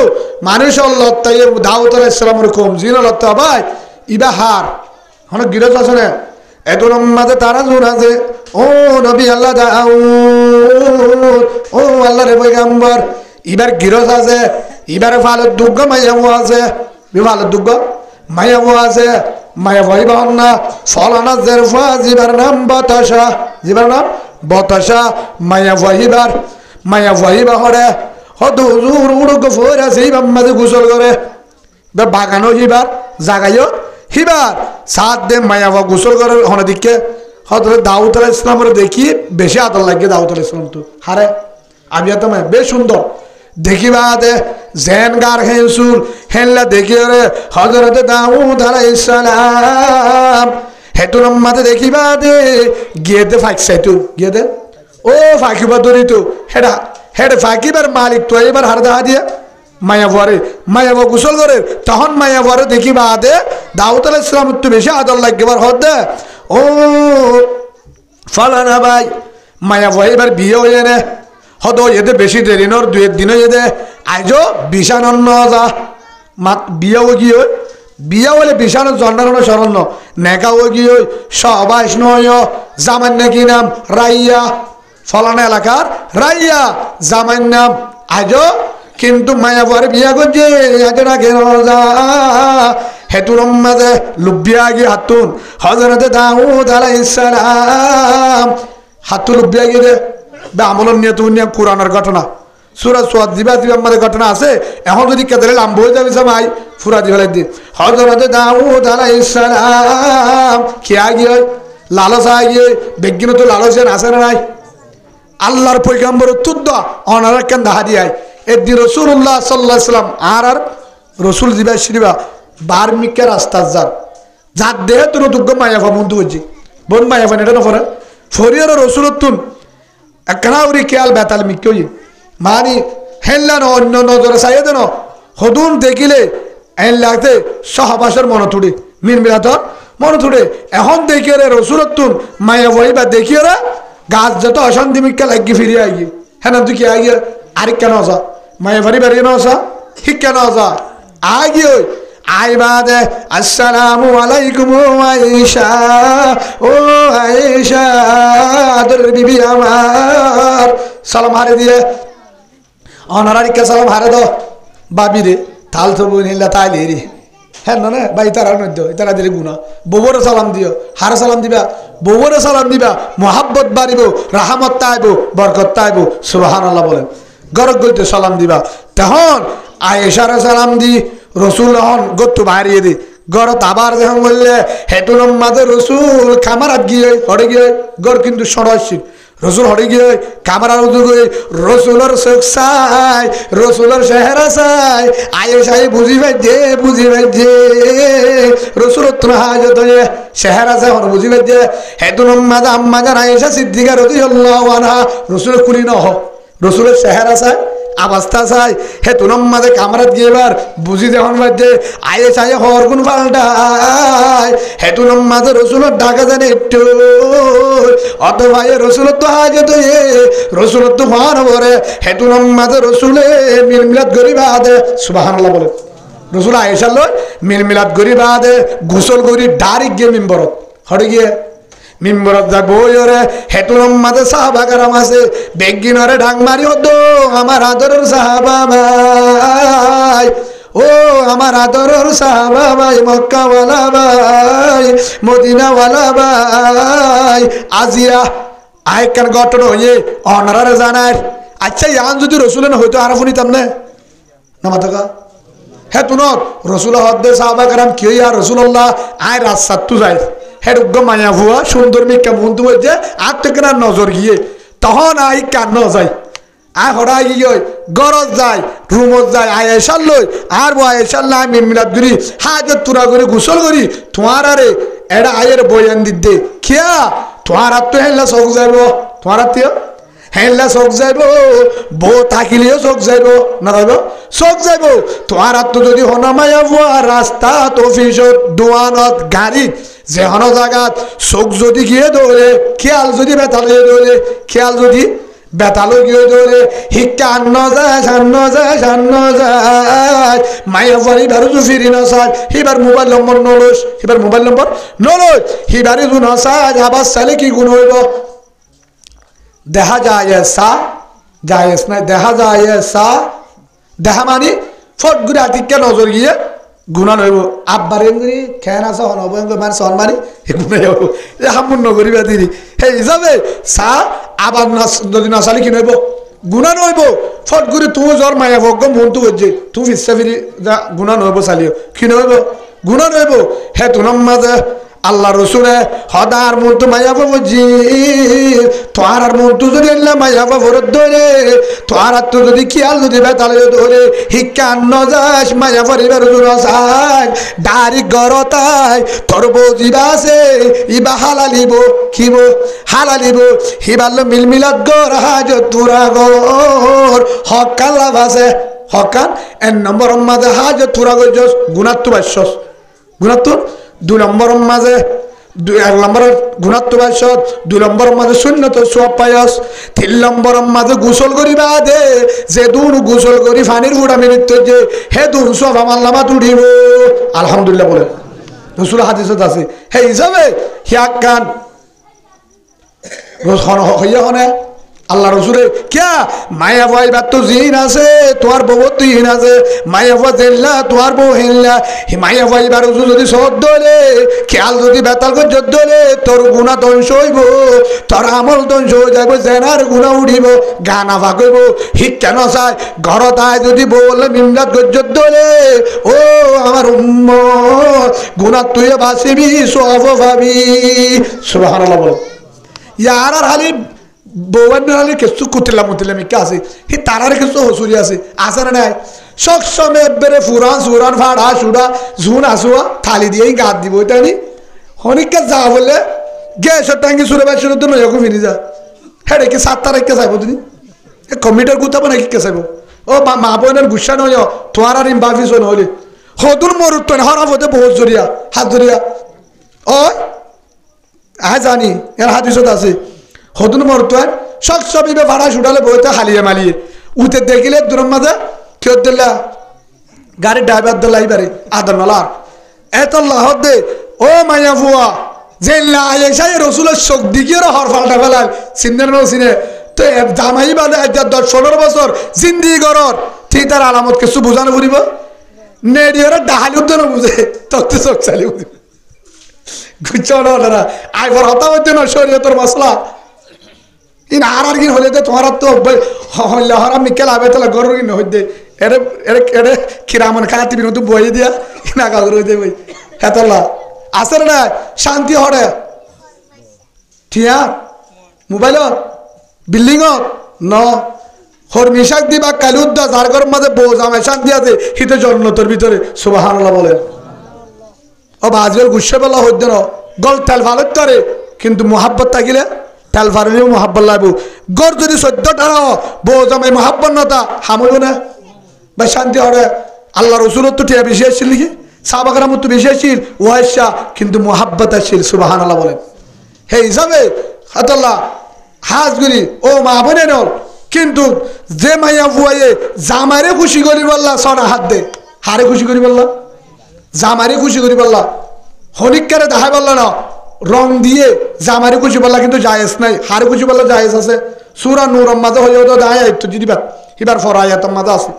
মানুষ লত্তাই দাউদ আলাইহিস সালামের কম জিন লত্তা ভাই ইবা হার হন গিরজ আছে না এতুন মাঝে তারা জোর আছে ও নবী আল্লাহ দাউদ ও আল্লাহর পয়গম্বর ইবার গিরজ আছে ইবার ফালক দুগ্গ মাইয়াও আছে বিফালক দুগ্গ মাইয়াও আছে মায়া ভাই বান্না ফলানা জেরফা জিবার নাম বাতাসা জিবার নাম বাতাসা মায়া ভাইবার হরে হদু হুজুর উড়ুক ফোরা সেই বাম্মাদে গোসল করে বাগানো হিবার জাগাইও হিবার সাত দে মায়াবা গোসল করে হনে দিকে হয়তো দাউদ আলাইহিস সালামের দেখি বেশি আদর লাগে দাউদ আলাইহিস সালাম তো হারে আমি তো বেশ সুন্দর দেখিবা দে জেন গার হেসুল হেল্লা দেখি রে হযরত দাউদ আলাইহিস সালাম হেতুন মাতে দেখিবা দে গিয়ে দে ফাইকসাইতু গিয়ে দে ও ফাকিবা দরি তো হেডা হেড ফাকিবার মালিক তো এবার হার দেখা দিয়ে মায়াবা গোসল করে তখন মায়াবরে দেখিবা দে দাউদ আলাইহিস সালাম একটু বেশি আদর লাগবার হদ ও ফালানা ভাই মায়াবা এবার বিয়ে হয়ে নে হদ এতে বেশি দেরি নর দুই একদিনও এদে আইজো বিশানন্ন যা মাত বিয়ে গিয়ে বিয়া হলে বিশান জন্নারণ শরণ্য নেকা ও গিয়ে সবাই নয় জামান নাকি নাম রাইয়া ফলানা এলাকার রাইয়া জামাইর নাম আজও কিন্তু মায়াবরে বিয়া করছে আগে না কেন যা হেতুর মাঝে লুবিয়া গিয়ে হাতুন হযরত দাউদ আলাইহিস সালাম হাতু লুবিয়া গিয়ে দে আমলন নিয়ে তুই নিয়ে কোরআনের ঘটনা সূরা সুয়াদ দিবা আমাদের ঘটনা আছে এখন যদি কেদারে লাম্ব হয়ে যাবে সবাই ফুরা দিবেলাই দি হযরত দাউদ আলাইহিস সালাম কি আগিয়ে লালস আগিয়ে বেগিন তো লালসের আছে না নাই আল্লাহর পয়গম্বর তুদ্দ অনার কেন দেখা দিয়াই এদি রাসূলুল্লাহ সাল্লাল্লাহু আলাইহি সাল্লাম আর রাসূল দিবা শ্রীবা বার্মিকা রাস্তা যার দেহে তোর দুগ্গ মায়াফা বন্ধু হচ্ছে বোন মায়াফা এটা না ফরে ফরিয়ার রসুলতুন একখানা উড়ি খেয়াল বেতাল মিক্কি মানি হেল্লানো অন্য নজরে চাইয়ে দেন হদুন দেখিলে এন লাগতে সহবাসের মনে তুড়ে মিনমিলাতর মনে তুড়ে এখন দেখিয়ে রে রসুলতুন মায়াফাই বা দেখিয়ে রে গাছ যত অশান্তি মিক্কা লাগিয়ে ফিরিয়ে আইয়ে হ্যাঁ না তুই কি আইয়ে আরেক কেন আসা মায়াফারি বেরিয়ে না আসা ঠিক কেন আসা আগিয়ে আইবাদে আসসালামু আলাইকুম আয়েশা ও আয়েশা আদর বিবি আমার সালাম হারে দিয়ে অনারারিকে সালাম হারে দাও বাবি রে তাল তো বনিলা তাইলে রে হ্যাঁ না না ভাই তারা নদ্য তারা দিলে গুণা বউরে সালাম দিও হারে সালাম দিবা বউরে সালাম দিবা মোহাব্বত বাড়িব রাহমত তাইব বরকত তাইব সুবহানাল্লাহ বলেন গরক গইতে সালাম দিবা তখন আয়েশারে সালাম দি রসুল হন গত্তু বাহারিয়ে দি গড়ত আবার যখন বললে হেতুন মাঝে রসুল খামারাত গিয়ে হরে গিয়ে গড় কিন্তু সরাসি রসুল হরে গিয়ে কামারার উদুগে রসুলের চোখ চাই রসুলের চেহারা চাই আয়েশাই বুঝি পাইছে রসুল হাজত হয়ে চেহারা চাই হন বুঝি পাইছে হেতুন মাঝে আম্মা জান আয়েশা সিদ্দিকা রাদিয়াল্লাহু আনহা রসুল কুলি নহ রসুলের চেহারা চাই अवस्था चाय हे तुनम मादे कामरात गेबार बुझी যখন মধ্যে আয়ে চায়ে হর গুণ পাল্টায় হে তুনম মাদে রাসূলের ঢাকা জানে একটু অত ভাই রাসূলের তো হাজত এ রাসূলের তো ফান ভরে হে তুনম মাদে রাসূলে মিলমিলাত গরিবা দে সুবহানাল্লাহ বলে রসুল আয়েশার লই মিলমিলাত করি বাদে গোসল করি ডাইরেক্ট গিয়ে মিম্বরত হটে গিয়ে মিম্বরত যা বই ওরে হেটলম মাঝে সাহাবা কারাম আছে বেগিনরে ডাং মারি হতো আমার আদরের সাহাবা ভাই ও আমার আদরের সাহাবা ভাই মক্কাওয়ালা ভাই মদিনাওয়ালা ভাই আজিয়া আয়কান ঘটনা হয়ে অনারারে জানায় আচ্ছা ইয়ান যদি রসুলেন হয়তো আর শুনিতাম না মাথা হ্যাঁ তুনত রসুল হদ্দে সাহাবা কারাম কি আর রসুল্লাহ আয় রাস্তার তু যায় হ্যাঁ উগ্র মায়া ভুয়া সুন্দর মিকা মন্ত্র বলছে আর থেকে না নজর গিয়ে তখন আই কান্ন যায় আয় হঠাৎ গিয়ে গরজ যায় রুমত যায় আয়েশার লই আর বো আয়েশার লাই মিমিলাত করি হাজত তুরা করি গোসল করি তোমার আরে এটা আয়ের বয়ান দিতে খেয়া তোমার আর তো হেল্লা চোখ যাইব তোমার আত্মীয় হেল্লা চোখ যাইব বউ থাকিলেও চোখ যাইব না যাইব চোখ যাইব তোমার আর তো যদি হনামায়া ভুয়া রাস্তা অফিসত দোয়ানত গাড়ীত যেহন জায়গাত চোখ যদি গিয়ে দৌড়ে খেয়াল যদি বেতালে দৌড়ে খেয়াল যদি বেতালো গিয়ে দৌড়ে শিক্ষা আন্ন যায় সান্ন যায় সান্ন যায় মাইয়া পরি বারো ফিরি নসাজ সিবার মোবাইল নম্বর নলস সিবার মোবাইল নম্বর নলস সিবারে জু নসাজ আবার চালে কি গুণ হইব দেখা যায় সা যায় না দেখা যায় সা দেখা মানি ফট ঘুরে আতিককে নজর গিয়ে গুণা নইব আব্বারে গুড়ি খেয়ান আছে হনব মানে সন মারি গুণা যাব হামুন নগরী বাদিরি সেই হিসাবে চা আবার যদি নাচালি কি নইব গুণা নইব ফট ঘুরে তুমি জ্বর মায়া ভোগ মনটো হচ্ছে তুমি ইচ্ছা ফিরি যা গুণা নইব চালিও কি নইব গুণা নইব হে তুনার মাঝে আল্লাহ রসুলে হদার মতো মায়া বাবুজি তোর আর মতো যদি মায়া বাবুর ধরে তোর আর তো যদি খেয়াল যদি বেতালে ধরে শিক্ষা আন্ন যাস মায়া পরিবার চাই ডাইরেক্ট গরতাই তোর বজিবা আছে ইবা হালালিব খিব হালালিব হিবাল মিলমিলাত গর হাজত তুরা গর হকান লাভ আছে হকান এক নম্বর মাঝে হাজত তুরা গর গুণাত্ম বাস্যস গুণাত্ম দুই নম্বর মাঝে এক নম্বর গুণাত্ম বাসত দুই নম্বর মাঝে শূন্যত সব পায়স তিন নম্বর মাঝে গোসল করিবা দে যে দুন গোসল করি ফানির ফুটা মিনিট যে হে দুন সব আমার নামা তুড়িব আলহামদুলিল্লাহ বলে রসুল হাদিসত আছে সেই হিসাবে হিয়াক গান হইয়া হনে আল্লাহ রসুলে ক্যা মায়া ভাই বা তো জিন আছে তোমার বউ তুইন আছে মায়া ভাই জেল্লা তোমার বউ হেল্লা মায়া ভাই বা রসুল যদি সদ দলে খেয়াল যদি বেতাল করে জোর দলে তোর গুণা ধ্বংস হইব তোর আমল ধ্বংস হয়ে যাইব জেনার গুণা উঠিব গানা ভাগইব হিক কেন চাই ঘরত আয় যদি বললে মিমলাত গজ্জত দলে ও আমার গুণা তুই বাঁচিবি সব ভাবি সুবহানাল্লাহ বল ইয়ার আর হালি বৌবান নাহলে কিছু কুতিলাম মুতিলাম ইকা আছে হি তারার কিছু হসুরি আছে আছে না নাই সবসময় এবারে ফুরান সুরান ফাড়া সুড়া ঝুন আসুয়া থালি দিয়েই গাত দিব এটা নি হনিকা যা বলে গ্যাসের টাঙ্গি সুরে বাই সুরে তো নয়কো ফিরি যা হ্যাঁ কি 7 তারিখকে চাইব তুমি কমিটার গুতাবো নাকি কে চাইব ও মা বোনের গুসা নয় তোমার আর ইম্বাফিস নহলে হদুর মরুত তো হরা হতে বহুত জরিয়া হাত জরিয়া ও আহ জানি এর হাদিসত আছে হদুন মরতুয়ার সব সবিবে ভাড়া ছুটালে বইতে হালিয়ে মালিয়ে উঠে দেখিলে দূরের মাঝে কেউ দিল্লা গাড়ির ড্রাইভার দিল্লা এইবারে আদর নলার এত লাহত দে ও মাইয়া ফুয়া যে লাইসাই রসুলের চোখ দিকে হর ফাল্টা ফেলাল চিন্তার নৌ চিনে তো জামাই বাদে 10-15 বছর জিন্দি গরর ঠিক তার আলামত কিছু বুঝানো ফুরিব নেডিওর ডাহালি উঠতে না বুঝে তত্ত্ব চোখ চালি বুঝিব গুচ্ছ না আইবার হতা হইতে না শরীয়তের মশলা ইন আর কি হলে তোমার তো হরা মিকেল আবে তাহলে গরুর কিনে হইতে এরে এরে এরে কিরামন খাতি বিনো তো বই দিয়া না কাগর হইতে বই হেতলা আসর না শান্তি হরে ঠিয়া মোবাইল বিল্ডিং ন হর মিশাক দিবা কালুদ্দা যার ঘর মাঝে বউ জামাই শান্তি আছে হিতে জন্নতর ভিতরে সুবহানাল্লাহ বলেন ও বাজল গুসে বলা হইতে না গল তেল ভালো তরে কিন্তু মোহাব্বত থাকিলে তেল ফারলিও মোহাব্বত লাগবো গর যদি 14টা বউ জামাই মোহাব্বত নতা হামলো না বা শান্তি হরে আল্লাহ রসুলত তো টিয়া বেশি আসছিল নাকি সাহাবাকরামত তো বেশি আসছিল ওয়াইসা কিন্তু মোহাব্বত আসছিল সুবহানাল্লাহ বলেন হে হিসাবে হাতাল্লাহ হাজগুলি ও মা বোনের কিন্তু যে মাইয়া বুয়াইয়ে জামাইরে খুশি করি বললা সনা হাত দে হারে খুশি করি বললা জামারে খুশি করি বললা হনিকারে দেখাই বললা না রং দিয়ে জামারে খুশি বললা কিন্তু জায়েজ নাই হারে খুশি বললা জায়েজ আছে সূরা নূরের মাঝে হইও তো দায় আইতো দিবা এবার ফরায়াতের মাঝে আছে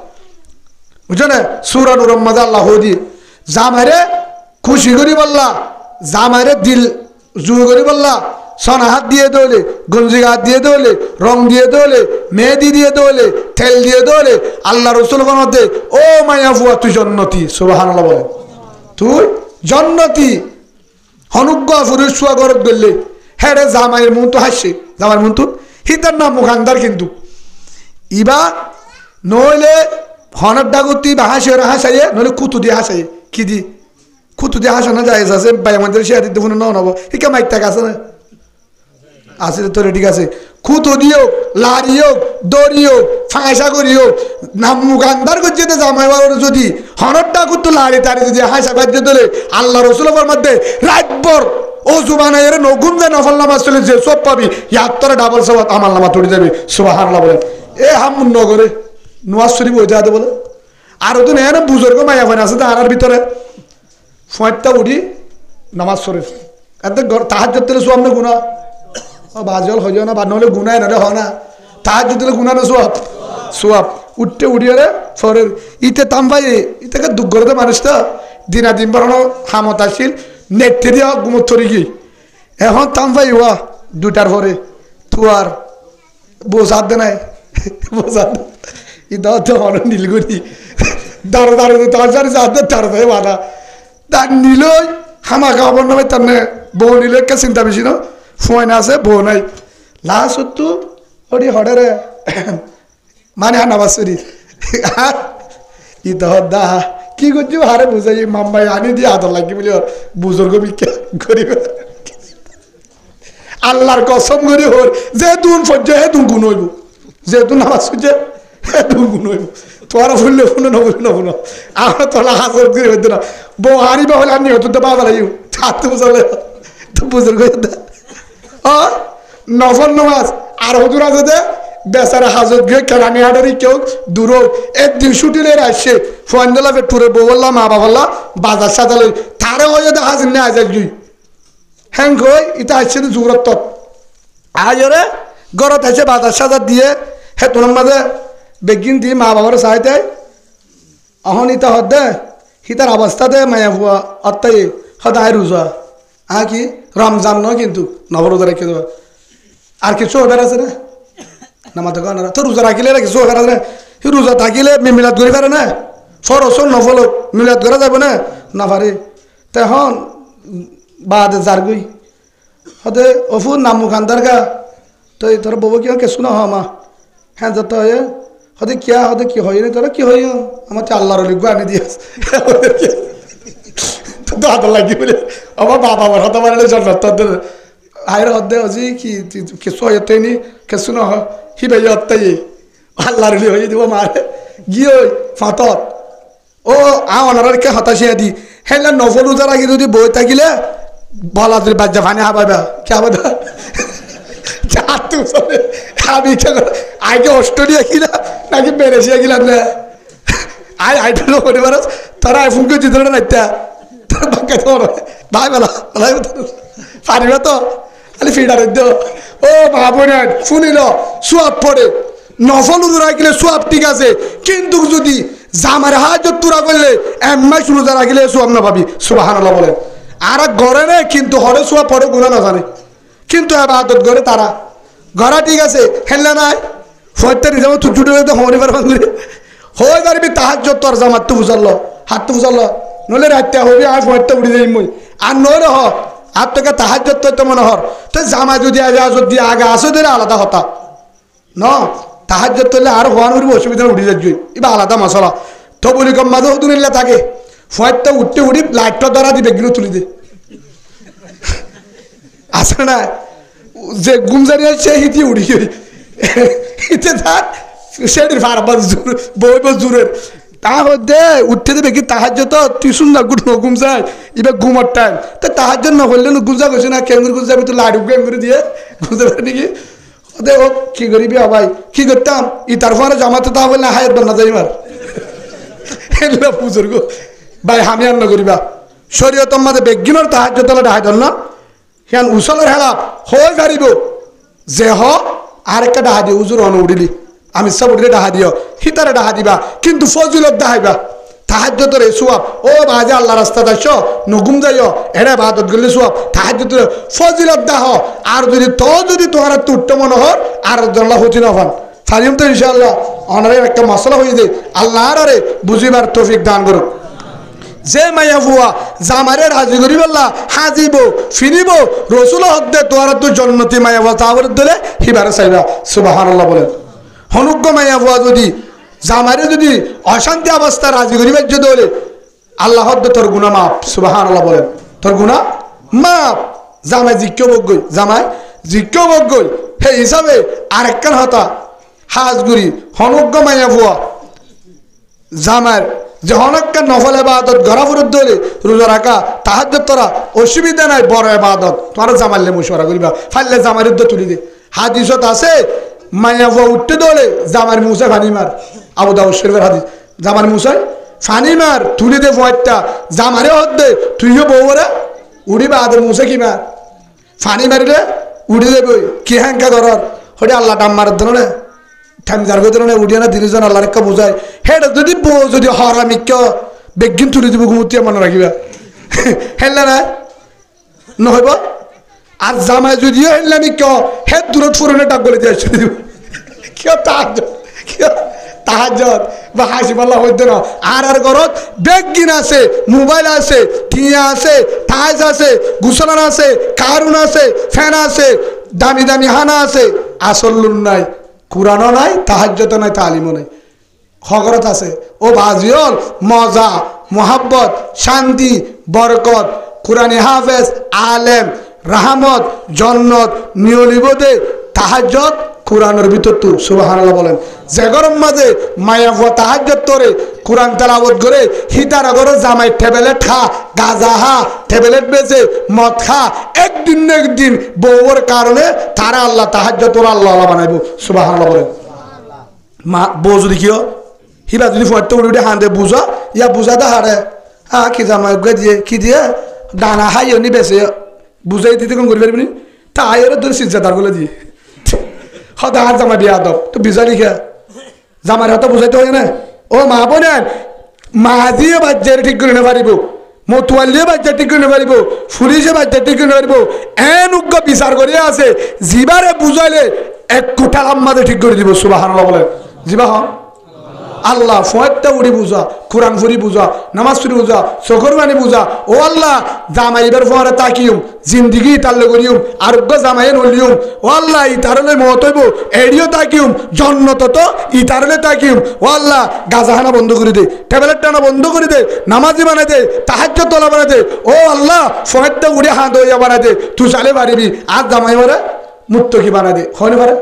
বুঝছো না সূরা নূরের মাঝে আল্লাহ দি জামারে খুশি করি বললা জামারে দিল জু করি বললা সোনা হাত দিয়ে দোলে গঞ্জি হাত দিয়ে দোলে রং দিয়ে দোলে মেহেদি দিয়ে দোলে তেল দিয়ে দোলে আল্লাহ রসুল মধ্যে ও মায়া ফুয়া তুই জন্নতি সুবহানাল্লাহ বলে তুই জন্নতি হনুজ্ঞ ফুরের শুয়া গরব গেলে হ্যাঁ রে জামাইয়ের মন তো হাসছে জামাইয়ের মন তো হিতার নাম মুখান্দার কিন্তু ইবা নইলে হনের ডাগুতি বা হাসে হাসাইয়ে নইলে কুতু দিয়ে হাসাইয়ে কি দি কুতু দিয়ে হাসানো যায় আছে ভাই আমাদের সে দিতে ফোনে নব হিকা মাইক টাকা আছে না আছে তো ঠিক আছে কুতু দিও লাড়িও দড়িও ফাঁসা করিও নাম মুখান্দার করছে তো জামাই বাবার যদি হনের ডাগুত লাড়ি তাড়ি যদি হাসা বাজ্য তোলে আল্লাহ রসুলের মধ্যে রাতভর ও জুবানা এর নগুন যে নফল নামাজ চলে যে সব পাবি ইয়ার তোরা ডাবল সবাত আমার নামা তুলে যাবে সুবহানাল্লাহ বলেন এ হামুন নগরে নোয়াজ শরীফ হইতে হাতে বলে আর তো নেই না বুজুর্গ মায়া ফান আছে তার ভিতরে ফোঁটা উঠি নামাজ শরীফ এত তাহাজ্জুদ দিলে সোয়াব না গুনাহ বাজল হয়ে যাও না বা নহলে গুনায় না হয় না তাহাজ্জুদ দিলে গুনাহ না সোয়াব সোয়াব উঠতে উঠিয়ে রে ফরের ইতে তাম ভাই ইতেকে দুঃখ করতে মানুষ তো দিনা দিন বাড়ানো হামত আসছিল নেটে দিয়া গুমত থরি কি এখন তাম ভাই ওয়া দুটার পরে তুয়ার বোঝার দে নাই বোঝার ইদাও তো অনেক নীলগুড়ি দাঁড়ো দাঁড়ো তার সাথে তাড়াতাড়ি বাধা তার নিলই হামা খাওয়াবার নামে তার বউ নিল একটা চিন্তা বেশি না ফোন আছে বউ নাই লাস্ট তো ওটি হঠাৎ মানে হানাবাসুরি ইত দা কি করছি হারে বুঝাই মাম্মাই আনি দিয়ে আদর লাগি বলি বুজুর্গ বিখ্যা করি আল্লাহর কসম করি হর যে তুন সহ্য হে তুন গুণ হইব যে তুন নামাজ সহ্য হে তুন গুণ হইব তোরা ফুললে শুনো নবুল নবুনো আমরা তোলা হাজার করে হইতো না বউ হারি বা হলে আমি হতো তো বাবা লাগিও থাকতে বুঝালে তো বুজুর্গ নফল নামাজ আর হজুর আছে যে বেচারা হাজত গিয়ে কেরানি হাটারি কেউ দূর একদিন ছুটিলে আসছে ফোয়ান্দলা টুরে বউ বললাম মা বাবা বাজার সাজালে তারে হয়ে যদি হাজির নেই আজ জুই হ্যাং কই এটা আসছে জোরত তত আজরে গরত আছে বাজার সাজার দিয়ে হে তোর মাঝে বেগিন দিয়ে মা বাবার চাইতে অহন ইতা হদে হিতার অবস্থাতে মায়া ভুয়া অত্যাই সদায় রোজা কি রমজান নয় কিন্তু নবরোজা রেখে দেওয়া আর কিছু ওদের আছে না নামাজ তো রোজা রাখিলে কিছু ওদের আছে রোজা থাকিলে মিলাদ করি পারে না ফরস নফল মিলাদ করা যাবে না না পারে তখন বাদে জারগুই হতে অফুর নাম মুখান্দার গা তো তোর বউ কি কেসু না মা হ্যাঁ যত হয় হতে কিয়া হতে কি হয় না তোরা কি হয় আমার তো আল্লাহর লিখবো আনি দিয়ে তো হাত লাগি বলে আমার বাবা আমার হতে পারে জন্নত আয়ের হদ্দে হজি কি কেসু হয়তে নি কেসু না হি ভাই হত্যাই আল্লাহর লি হয়ে দিব মারে গিয়ে ফাঁতত ও আনার কে হতাশিয়া দি হ্যাঁ নফল উজা রাখি যদি বই থাকিলে বলা যদি বাজ্যা ফানি হাবাইবা কে হাবা আমি আগে অস্ট্রেলিয়া কিনা নাকি বেরেশিয়া গেলাম না আই আইটা পরিবার তারা আইফোনকে জিতে নাইতা তার বাক্কা তোর ভাই বেলা পারিবা তো খালি ফিডার দিও ও ভাবো না শুনিল সোয়াব পড়ে নফল উজু রাখিলে সোয়াব ঠিক আছে কিন্তু যদি জামার হাত তুরা করলে এমমাই রোজা রাখিলে সোয়াব না পাবি সুবহানাল্লাহ বলেন আর ঘরে নেই কিন্তু হরে সোয়াব পড়ে গুণা না জানে কিন্তু আবাদত করে তারা ঘরা ঠিক আছে হেললে নাই ফয়তারি যেমন তুই ছুটে হরি পারবান হয়ে পারবি তাহাজ্জুদ তোর জামাত তো বুঝালো হাত তো বুঝালো নলে রাতে হবি আর ফয়তা উড়ি যাই মই আর নলে হ আর তোকে তাহাজ্জুদ তো মনে হর তো জামা যদি যদি আগে আসো দিলে আলাদা হতা ন তাহাজ্জুদ তোলে আর হওয়ার উড়ি অসুবিধা উড়ি যাচ্ছি এবার আলাদা মশলা তো বলি কম মাঝে দুনিল্লা থাকে ফয়তা উঠতে উড়ি লাইটটা দ্বারা দিবে গিলো তুলি দে আসে না যে গুমজারি সে হিতি উড়ি হিতে থাক সেটির ফারবার জোর বই জোরের তা হতে উঠতে দেবে কি তাহাজ্জুদ তো তুই শুন না গুড নগুম যায় এবার ঘুমার টাইম তা তাহাজ্জুদ না হইলে গুজা গেছে না কেঙ্গুর গুজাবি তো লাডু কেঙ্গুরি দিয়ে বুঝতে পারি নাকি ওদের ও কি করিবি ভাই কি করতাম ই তারপরে জামাতে তা বললে হায়াত বান্না যাই মার হেল্লা বুজুর্গ ভাই আমি আর নগরিবা শরীয়ত মাঝে বেগিনর তাহাজ্জুদ তলে ডাহাই দল না হিয়ান উসলের হেলা হয়ে গাড়িব যে হ আরেকটা ডাহা দিও উজুর অন উড়িলি আমি সব উড়িলে ডাহা দিও হিতারে ডাহা দিবা কিন্তু ফজিলত ডাহাইবা তাহাজ্জুদের সোয়াব ও বাজে আল্লাহ রাস্তা দাইছ নগুম যাইও এড়ে বাদত গলি সোয়াব তাহাজ্জুদের ফজিলত দাহ আর যদি তোমার তুট্ট মনে হর আর আল্লাহ হতি না হন ফারিম তো ইনশাআল্লাহ অনারে একটা মশলা হয়ে যায় আল্লাহ আরে বুঝিবার তৌফিক দান করুক যে মাইয়া ফুয়া জামারে রাজি করি বললা হাজিব ফিরিব রসুল হদ্দে তোয়ার তো জন্নতি মাইয়া ফুয়া তাহলে দিলে হিবারে চাইবা সুবহানাল্লাহ বলেন হনুজ্ঞ মাইয়া ফুয়া যদি জামারে যদি অশান্তি অবস্থা রাজি করি বাজ্য দলে আল্লাহ হদ্দে তোর গুণা মাপ সুবহানাল্লাহ বলেন তোর গুণা মাপ জামাই জিজ্ঞ বগই জামাই জিজ্ঞ বগই হে হিসাবে আরেকখান হতা হাজগুড়ি হনুজ্ঞ মাইয়া ফুয়া জামার যে অনেকটা নফল ইবাদত ঘরা ফুরত দলে রোজা রাখা তাহাজ্জুদ তোরা অসুবিধা নাই বড় ইবাদত তোরা জামাইলে মুশওয়ারা করিবা ফাইলে জামার উদ্দ তুলি দে হাদিসত আছে মাইয়া ফুয়া উঠতে দলে জামার মুসা ফানি মার আবু দাউদ শরীফের হাদিস জামার মুসাই ফানি মার তুলি দে ফয়টা জামারে হদ্দে তুইও বউরে উড়িবা আদে মুসা কি মার ফানি মারিলে উড়ি দেবে কি হ্যাঙ্কা করার হটে আল্লাহ টাম মারার ধরে ঠামিজার গদরনে উড়িয়া না দিনজন আল্লাহর কা বুঝায় হেড যদি বউ যদি হারামিক বেগিন তুলি দিব ঘুমুতিয়া মনে রাখিবা হেল্লা না নহইব আর জামাই যদিও হেল্লামিক হে দূরত ফুরনে ডাক বলে দিয়ে চলে দিব কিয় তাহাজ্জুদ বা হাসি পাল্লা হইতে না আর ঘরত বেগিন আছে মোবাইল আছে টিয়া আছে টাইজ আছে গুসলান আছে কারুন আছে ফ্যান আছে দামি দামি হানা আছে আসল্লুন নাই কুরআনও নাই তাহাজ্জুদও নাই তালিমও নাই খবরত আছে ও বাজিয়ল মজা মোহাব্বত শান্তি বরকত কুরআনে হাফেজ আলেম রাহমত জান্নাত নিয়লিবদে তাহাজ্জুদ কুরআনের ভিতর তো সুবহানাল্লাহ বলেন যে গরম মাঝে মায়া ফুয়া তাহাজ্জুদ তোরে কুরআন তেলাওয়াত করে হিতার ঘরে জামাই ট্যাবলেট খা গাঁজা খা ট্যাবলেট বেচে মদ খা একদিন বউর কারণে তারা আল্লাহ তাহাজ্জুদ তোরা আল্লাহ বানাইব সুবহানাল্লাহ বলেন মা বউ যদি কিও হিবা যদি ফটো উড়ে হাঁদে বুঝা ইয়া বুঝা দা হারে কি জামাই গে দিয়ে কি দিয়ে দানা হাইও নি বেচে বুঝাই দিতে কোন করি পারবি তাই এর ধরে সিজদার বলে দিয়ে হদা হাত জামা বিয়া দব তো বিজারি খা জামার হাতে বুঝাইতে হয় না ও মা বোনেন মা দিয়ে বাচ্চার ঠিক করে নিতে পারিব মতুয়ালিয়ে বাচ্চা ঠিক করে নিতে পারিব ফুরিসে বাচ্চা ঠিক করে নিতে পারিব এন উগ্র বিচার করিয়া আছে জিবারে বুঝাইলে এক কোটা আম্মাদে ঠিক করে দিব সুবহানাল্লাহ বলে জিবা হন আল্লাহ ফয়টা উড়ি বুঝা কোরআন ফুরি বুঝা নামাজ ফুরি বুঝা চোখর বাণী বুঝা ও আল্লাহ জামাইবার ফরে তাকিউম জিন্দিগি তাল্লে করিউম আরোগ্য জামাই নলিউম ও আল্লাহ ইতারলে মত হইব এডিও তাকিউম জন্নত তো ইতারলে তাকিউম ও আল্লাহ গাজাহানা বন্ধ করে দে ট্যাবলেট টানা বন্ধ করে দে নামাজি বানাই দে তাহাজ্জুদ তোলা বানাই দে ও আল্লাহ ফয়টা উড়ি হাত হইয়া বানাই দে তুই চালে পারিবি আর জামাই মারে মুত্তকি বানাই দে হয় না পারে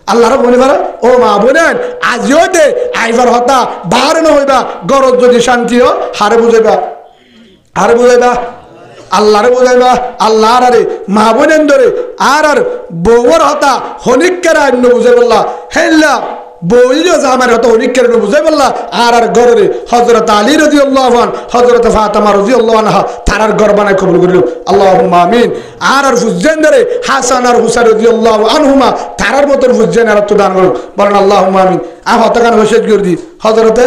আল্লাহর বলে পারে ও মা বোনেন আজিও দে আইবার হতা বার না হইবা গরজ যদি শান্তিও হারে বুঝাইবা আল্লাহরে বুঝাইবা আল্লাহর আরে মা বোনেন ধরে আর বউর হতা হনিকের আইন বুঝাই বললা হেল্লা বইলিও জামার হতা হনিকের বুঝাই বললা আর ঘরে হযরত আলী রাদিয়াল্লাহু আনহু হযরত ফাতেমা রাদিয়াল্লাহু আনহা তারার ঘর বানায় কবুল করিল আল্লাহুম্মা আমিন আর ফুজেন ধরে হাসান আর হুসাইন রাদিয়াল্লাহু আনহুমা তারার মত ফুজেন আর তো দান করুন বলেন আল্লাহুম্মা আমিন আ হতাকান হোসেদ করে দি হযরত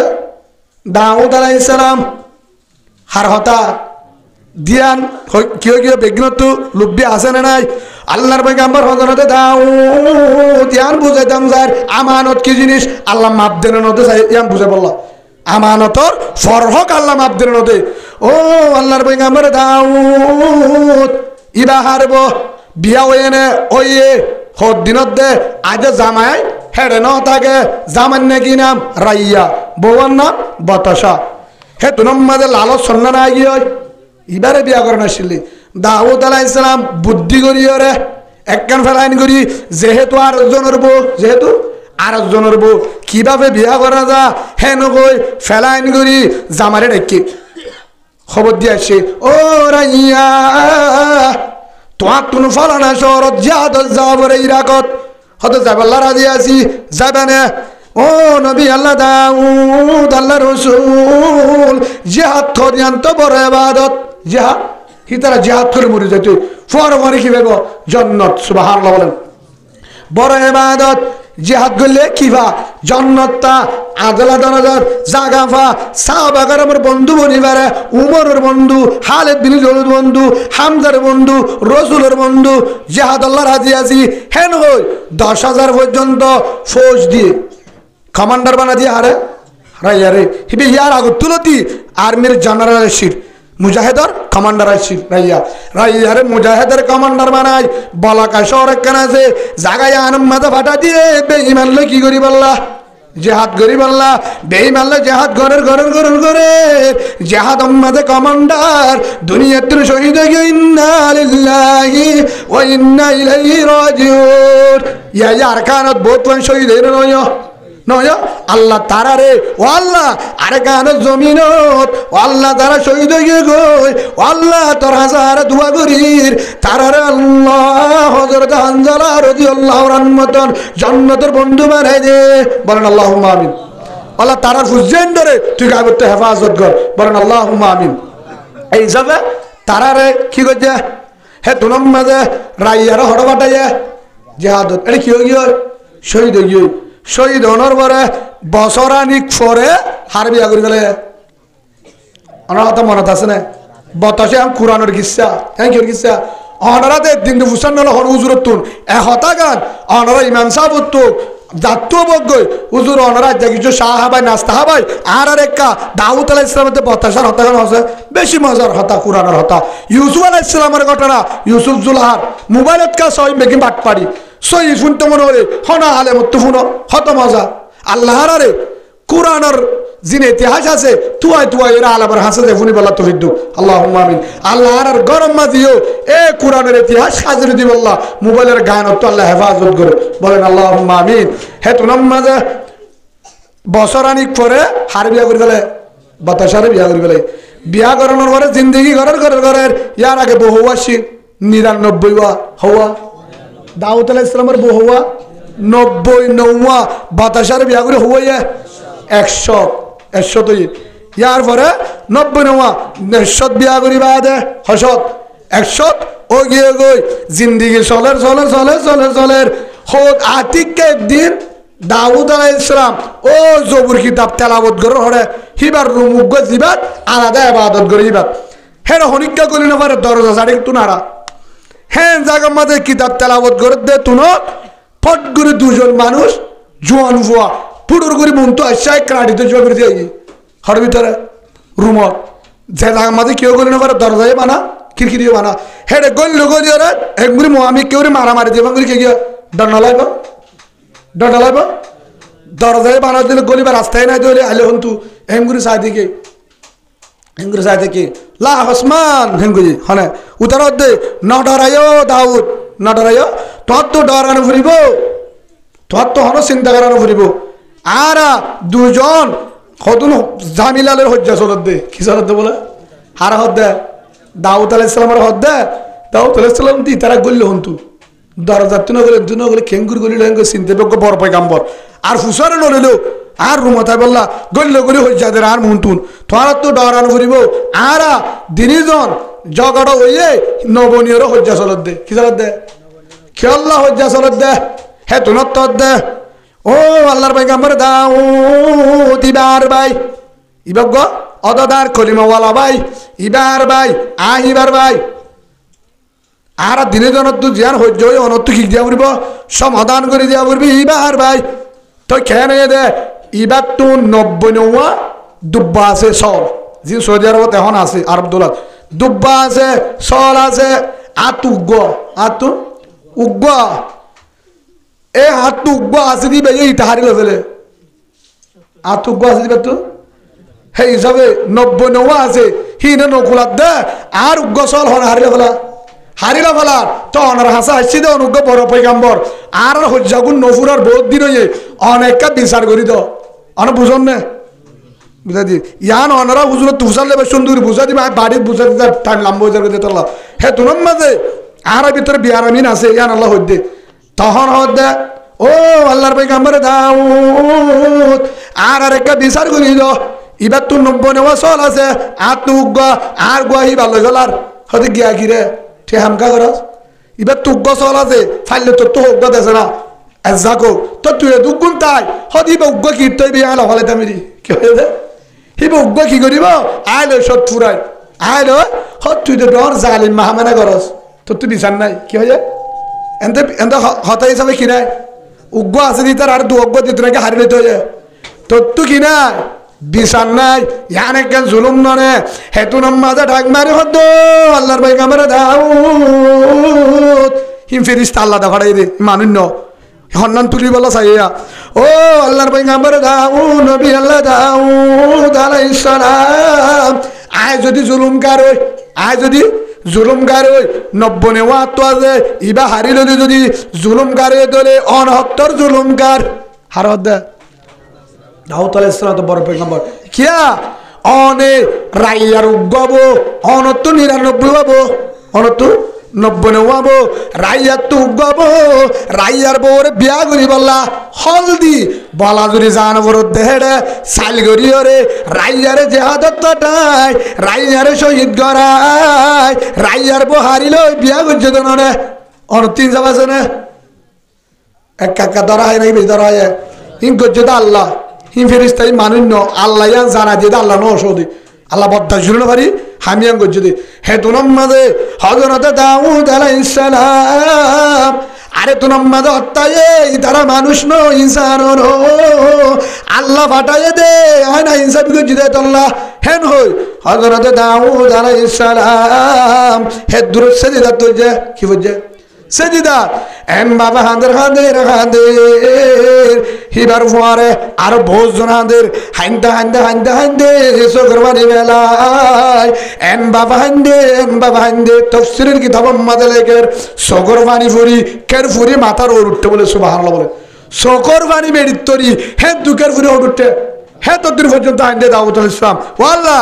দাউদ আলাইহিস সালাম হার হতা দিয়ান কিয় কিয় বেগনত লুব্বি আছে না নাই আল্লাহর পয়গম্বর হযরত দাউদ দিয়ান বুঝাইতাম যার আমানত কি জিনিস আল্লাহ মাপ দেন নতে ইয়ান বুঝাই বললা আমানতর ফরহক আল্লাহ মাপ দেন নতে ও আল্লাহর পয়গম্বর দাউদ ইবা হারব বিয়া হইনে ওইয়ে হদ দিনত দে আজ জামাই হেডে ন থাকে জামান নাকি নাম রাইয়া বউর নাম বতসা হে তুনম মাঝে লালচ সন্না না গিয়ে ইবারে বিয়া করেন আসলে দাউদ আলাইহিস সালাম বুদ্ধি করিও রে একখান ফেলাইন করি যেহেতু আরেকজনের বউ কিভাবে বিয়া করা যা হেন কই ফেলাইন করি জামারে ডেকে খবর দিয়ে আসছে ও রাইয়া তোমার তুনু ফলানা শহরত জিয়াদত যাবরে ইরাকত হয়তো যাবাল্লা রাজি আছি যাবে না ও নবী আল্লাহ দাউদ আল্লাহ রসুল জিহাদ করিয়ান্ত বড় ইবাদত জিহাদ কি তারা জিহাদ করে মরে যেত পরে কি ভেব জান্নাত সুবহানাল্লাহ বলেন বড় ইবাদত জিহাদ করলে কিবা জান্নাতটা আদলা দরজার জাগাফা সাহাবাগের আমার বন্ধু বনিবারে উমরের বন্ধু খালিদ বিন ওলীদের বন্ধু হামজার বন্ধু রাসূলের বন্ধু জিহাদ আল্লাহ রাজি আছি হেন হই 10,000 পর্যন্ত ফৌজ দিয়ে কমান্ডার বানা দিয়ে আরে রাইয়ারে হিবি ইয়ার আগত তুলতি আর্মির জেনারেল শির মুজাহিদর কমান্ডার আইছিল রাইয়ারে মুজাহিদের কমান্ডার বানাই বলাকা শহর কেন আছে জাগায় আনম মাথা ফাটা দিয়ে বেঈমান লই কি করি বললা জিহাদ করি বললা বেঈমান লই জিহাদ ঘরের জিহাদ উম্মতে কমান্ডার দুনিয়াতে শহীদ হয়ে ইন্না লিল্লাহি ওয়া ইন্না ইলাইহি রাজিউন ইয়া আরকানত বহুত শহীদ হয়ে নয় আল্লাহ তারারে ও আল্লাহ আরে গান জমিনত ও আল্লাহ তারা শহীদ হয়ে গই ও আল্লাহ তোর হাজার দোয়া করির তারারে আল্লাহ হযরত হানজালা রাদিয়াল্লাহু আনহু মতন জান্নাতের বন্ধু বানাই দে বলেন আল্লাহুম্মা আমিন আল্লাহ তারার ফুজেন ধরে তুই গায়বতে হেফাজত কর বলেন আল্লাহুম্মা আমিন এই যাবে তারারে কি কইছে হে তুনম মাঝে রাইয়ার হড়বাটাইয়া জিহাদত এটা কি হই শহীদ হই শহীদ হওয়ার পরে বছরানিক পরে হার বিয়া করে গেলে আমার কথা মনত আছে না বতাসে আমি কোরআনের কিসা হ্যাঁ কি কিসা অনারাতে দিন ফুসান নল হন হুজুরত তুন হতা গান অনারা ইমাম সাহেব তো জাতীয় বজ্ঞই হুজুর অনারা যা কিছু শাহ হাবাই নাস্তা হাবাই আর একা দাউদ আলাইহিস সালামের বতাসার হতা গান আছে বেশি মজার হতা কোরআনের হতা ইউসুফ আলাইহিস সালামের ঘটনা ইউসুফ জুলহার মোবাইলত কা সই মেকিং বাট পারি সই শুনতে মনে হলে হনা আলে মতো শুনো হত মজা আল্লাহর আরে কোরআনের জিনে ইতিহাস আছে তুয়াই এরা আলাবার হাসে যে ফুনি বলা তৌফিক দু আল্লাহুম্মা আমিন আল্লাহর গরম মাজিও এ কোরআনের ইতিহাস হাজির দিব আল্লাহ মোবাইলের গান তো আল্লাহ হেফাজত করে বলেন আল্লাহুম্মা আমিন হে তুনাম মাঝে বছরানিক পরে হার বিয়া করে গেলে বাতাসারে বিয়া করে গেলে বিয়া করানোর পরে জিন্দগি ঘরের ইয়ার আগে বহু আসি 99 হওয়া দাউদ আলাইহিস সালামের বউ হওয়া 90 বাতাসার বিয়া করে হওয়া 100 তো ইয়ার পরে 90 100 বিয়া করি বাদে হসত 100 ও গিয়ে গই জিন্দিগি চলের হোক আতিককে একদিন দাউদ আলাইহিস সালাম ও জবুর কিতাব তেলাওয়াত করে হরে হিবার রুমুগ জিবাত আলাদা ইবাদত করে হিবাত হেন হনিকা কলি না পারে দরজা সাড়ে তুনারা হ্যাঁ জায়গা মাঝে কিতাব তেলাওয়াত করে দে তুনো ফট করে দুজন মানুষ জোয়ান ভুয়া পুডুর করে মন তো আশায় ক্রাডিতে জোয়া করে দিয়ে হর ভিতরে রুমত যে জায়গা মাঝে কেউ গলি না পারে দরজায় বানা খিড়কি বানা হেডে গলি ওরা একগুলি আমি কেউ মারামারি দিয়ে বাঙ্গুলি কে গিয়ে ডন্ডা লাইব দরজায় বানা দিলে গলিবার রাস্তায় নাই দিলে আলে হন্তু এমগুলি চাই দিকে হেঙ্গুরি চাই দেখি লা হসমান হেঙ্গুরি হনে উতার দে ন ডরাইও দাউদ ন ডরাইও তোর তো ডরানো ফুরিব তোর তো হন চিন্তা করানো ফুরিব আর দুজন কতন জামিলালের হজ্জা চলত দে কি চলত দে বলে হার হদ দে দাউদ আলাইহিস সালামের হদ দে দাউদ আলাইহিস সালাম দি তারা গল্ল হন্তু দরজা তুনগলে খেঙ্গুর গলি লেঙ্গ চিনতে বক বড় পয়গাম্বর আর ফুসারে নলিলো আর রুমতা বললা গল্য গলি হই যাদের আর মন্তুন তোরা তো ডরানো ফুরিব আর দিনিজন জগড় হইয়ে নবনীয়র হজ্জা চলত দে কি চলত দে খেয়াল্লা হজ্জা চলত দে হে তুনত দে ও আল্লাহর পয়গাম্বর দাউদ ইবার ভাই ইবগ অদদার কলিমাওয়ালা ভাই ইবার ভাই আহিবার ভাই আর দিনে জনত তো জিয়ান হজ্জ হয়ে অনত কি দিয়া পড়ব সমাধান করে দিয়া পড়বি ইবার ভাই তো খেয়ে দে ইবার তো 99 দুব্বা আছে সল যে সৌদি আরবত এখন আছে আরব দৌলত দুব্বা আছে সল আছে আতু উগ্গ এ হাতু উগ্গ আছে দিবে এইটা হারিল ফেলে আতু উগ্গ আছে দিবে তো সেই হিসাবে 99 আছে হি না নকুলাত দে আর উগ্গ সল হন হারিলা ফেলা তো অনার হাসা আসছি দে অনুজ্ঞ বড় পয়গাম্বর আর হজ্জাগুন নফুরার বহুত দিন হয়ে অনেকটা বিচার করি তো অনেক বুঝন নে বুঝা দি ইয়ান অনারা হুজুর তুষার লেবে সুন্দর বুঝা দিবে বাড়ির বুঝা দিতে টাইম লাম্ব হয়ে যাবে তোলা হে তুনম মাঝে আর ভিতরে বিয়ারামিন আছে ইয়ান আল্লাহ হদ্দে তখন হদ্দে ও আল্লাহর পয়গম্বর দাউদ আর আরেকটা বিচার করি দ এবার তো 90 নেওয়া চল আছে আর তো আর গুয়াহি ভালো চলার হতে গিয়া গিরে ঠিক হামকা করস এবার তো চল আছে ফাইলে তোর তো হোক দেছে না যাকো তো তুই দুগুণ তাই হদি উগ্র কি তৈ বিয়া হলে দামি কি হয়ে হিবা উগ্র কি করিব আইলো সব ফুরাই আইলো হত তুই তো ডর জালিম মাহামেনা করস তোর তো বিচার নাই কি হয়ে এনতে এনতে হতা হিসাবে কি নাই উগ্র আছে দি তার আর দু অজ্ঞ দিত নাকি হারি লইতে হয়ে তোর তো কি নাই বিচার নাই ইয়ান একজন জুলুম নরে হেতু নমাজে ঢাক মারি হদ আল্লাহর পয়গম্বর দাউদ হিম ফেরেশতা আল্লাহ দা ফাড়াই দে মানুন্য হন্নান তুলি বলা চাইয়া ও আল্লাহর পয়গম্বর দাউদ নবী আল্লাহ দাউদ আলাইহিস সালাম আয় যদি জুলুমকার হই আয় যদি জুলুমকার হই 90 নেওয়া তো আছে ইবা হারি লইলে যদি জুলুমকার দলে অনহত্তর জুলুমকার হারদ দে দাউদ আলাইহিস সালাম তো বড় পয়গম্বর কিয়া অনে রাইয়ার উগব অনত্ত 99 হবো অনত্ত 90 নেওয়াবো রাইয়ার তো উগব রাইয়ার বউরে বিয়া করি বললা হলদি বলা যদি জান বড় দেহেড়ে সাইল করি ওরে রাইয়ারে জেহাদতটাই রাইয়ারে শহীদ গড়াই রাইয়ার বউ হারিল বিয়া করছে তো নরে অন 3 যাবাছে না এক কাকা ধরা হয় নাকি বেশি ধরা হয় ইন করছে তো আল্লাহ হিম ফেরিস্তাই মানুষ ন আল্লাহ ইয়ান জানা দিয়ে আল্লাহ ন সৌদি আল্লাহ বদ্দা শুরু না পারি হামিয়ান করছে দি হেতুনম মাঝে হযরত দাউদ আলাইহিস সালাম আরে তুনম মাঝে হত্যায় তারা মানুষ ন ইনসান ন আল্লাহ ফাটায় দে হয় না ইনসাফ করছে দে আল্লাহ হেন হই হযরত দাউদ আলাইহিস সালাম হে দুরুদ সেজদা তো যে কি বুঝে সেজদা এম বাবা হাঁদের হাঁদের হাঁদের হিবার ফুয়ারে আর ভোজন হাঁদের হাইন্দা হাইন্দা হাইন্দা হাইন্দে চোখরবানি বেলায় এম বাবা হাইন্দে তফসিরের কিতাব মাঝে লেখের চোখরবানি ফুরি কের ফুরি মাথার ওর উঠতে বলে সুবহানাল্লাহ বলে চোখরবানি মেরিত তরি হে দুকের ফুরি ওর উঠতে হে তদ্দুর পর্যন্ত আইন্দে দাউদ আলাইহিস সালাম ওয়াল্লাহ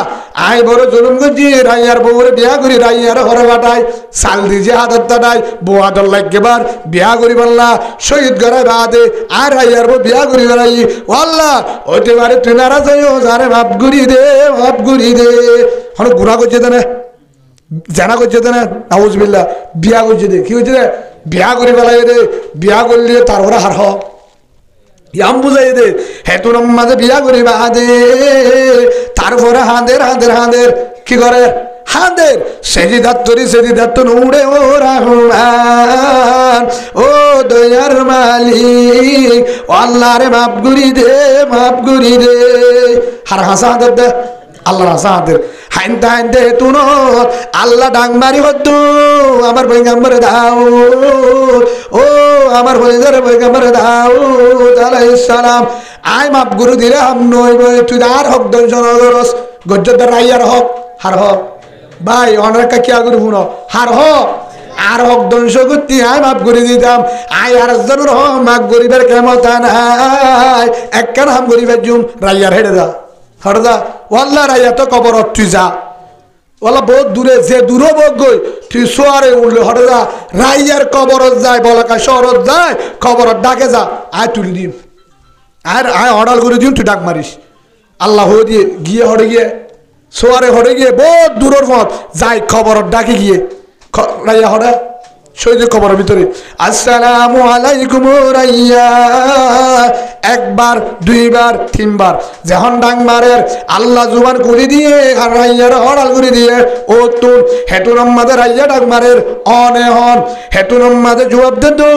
আই বড় জুলুম করছি রাইয়ার বউরে বিয়া করি রাইয়ার ঘরে বাটাই সাল দিছে হাতটাই বুয়াদল লাগেবার বিয়া করি বললা শহীদ গড়াই বাদে আর রাইয়ার বউ বিয়া করি বেড়াই ওয়াল্লাহ হইতে পারে তুই নারাজ হইও জানে ভাব গুড়ি দে হন গুড়া করছে দেনে জানা করছে দেনে নাউজুবিল্লাহ বিয়া করছে দে কি হয়েছে রে বিয়া করি বেড়াই দে বিয়া করলে তারপরে হার হ ইয়াম বুঝাই দে হেতুন মাঝে বিয়া করি বাদে তারপরে হাঁদের কি করে হাঁদের সেজিদাত তো উড়ে ও রহমান ও দয়ার মালিক ও আল্লাহ রে মাফ করি দে হার হাসা হাঁদের দে আল্লাহর হাসা হাঁদের হাইন্দা হেতুন আল্লাহ ডাং মারি হতো আমার পয়গম্বর দাউদ ও আমার পয়গম্বর দাউদ আলাইহিস সালাম আই মাপ গুরু দিলে হাম নই বই তুই আর হক দর্শন করস গজ্জদার রাইয়ার হক হার হক ভাই অনেক কি আগুন শুনো হার হক আর হক দংশ করতে আই মাপ করে দিতাম আই আর জরুর হ মাপ গরিবের কেমতা নাই একখান হাম গরিবের জুম রাইয়ার হেডে দা হরদা ওয়াল্লাহ রাইয়া তো কবর তুই যা ওলা বহুত দূরে যে দূর বক গই তুই সোয়ারে উঠলে হরদা রাইয়ার কবরত যায় বলাকা শহরত যায় কবরত ডাকে যা আয় তুলি দিম আর আয় হড়াল করে দিম তুই ডাক মারিস আল্লাহ হয়ে দিয়ে গিয়ে হড়ে গিয়ে সোয়ারে হড়ে গিয়ে বহুত দূরের পথ যাই খবরত ডাকে গিয়ে রাইয়া হড়া শহীদের কবরের ভিতরে আসসালামু আলাইকুম রাইয়া একবার দুইবার তিনবার যখন ডাং মারের আল্লাহ জুবান করে দিয়ে আর রাইয়ার হড়াল করে দিয়ে ও তোর হেতুর আমাদের রাইয়া ডাং মারের অনে হন হেতুর আমাদের জবাব দে তো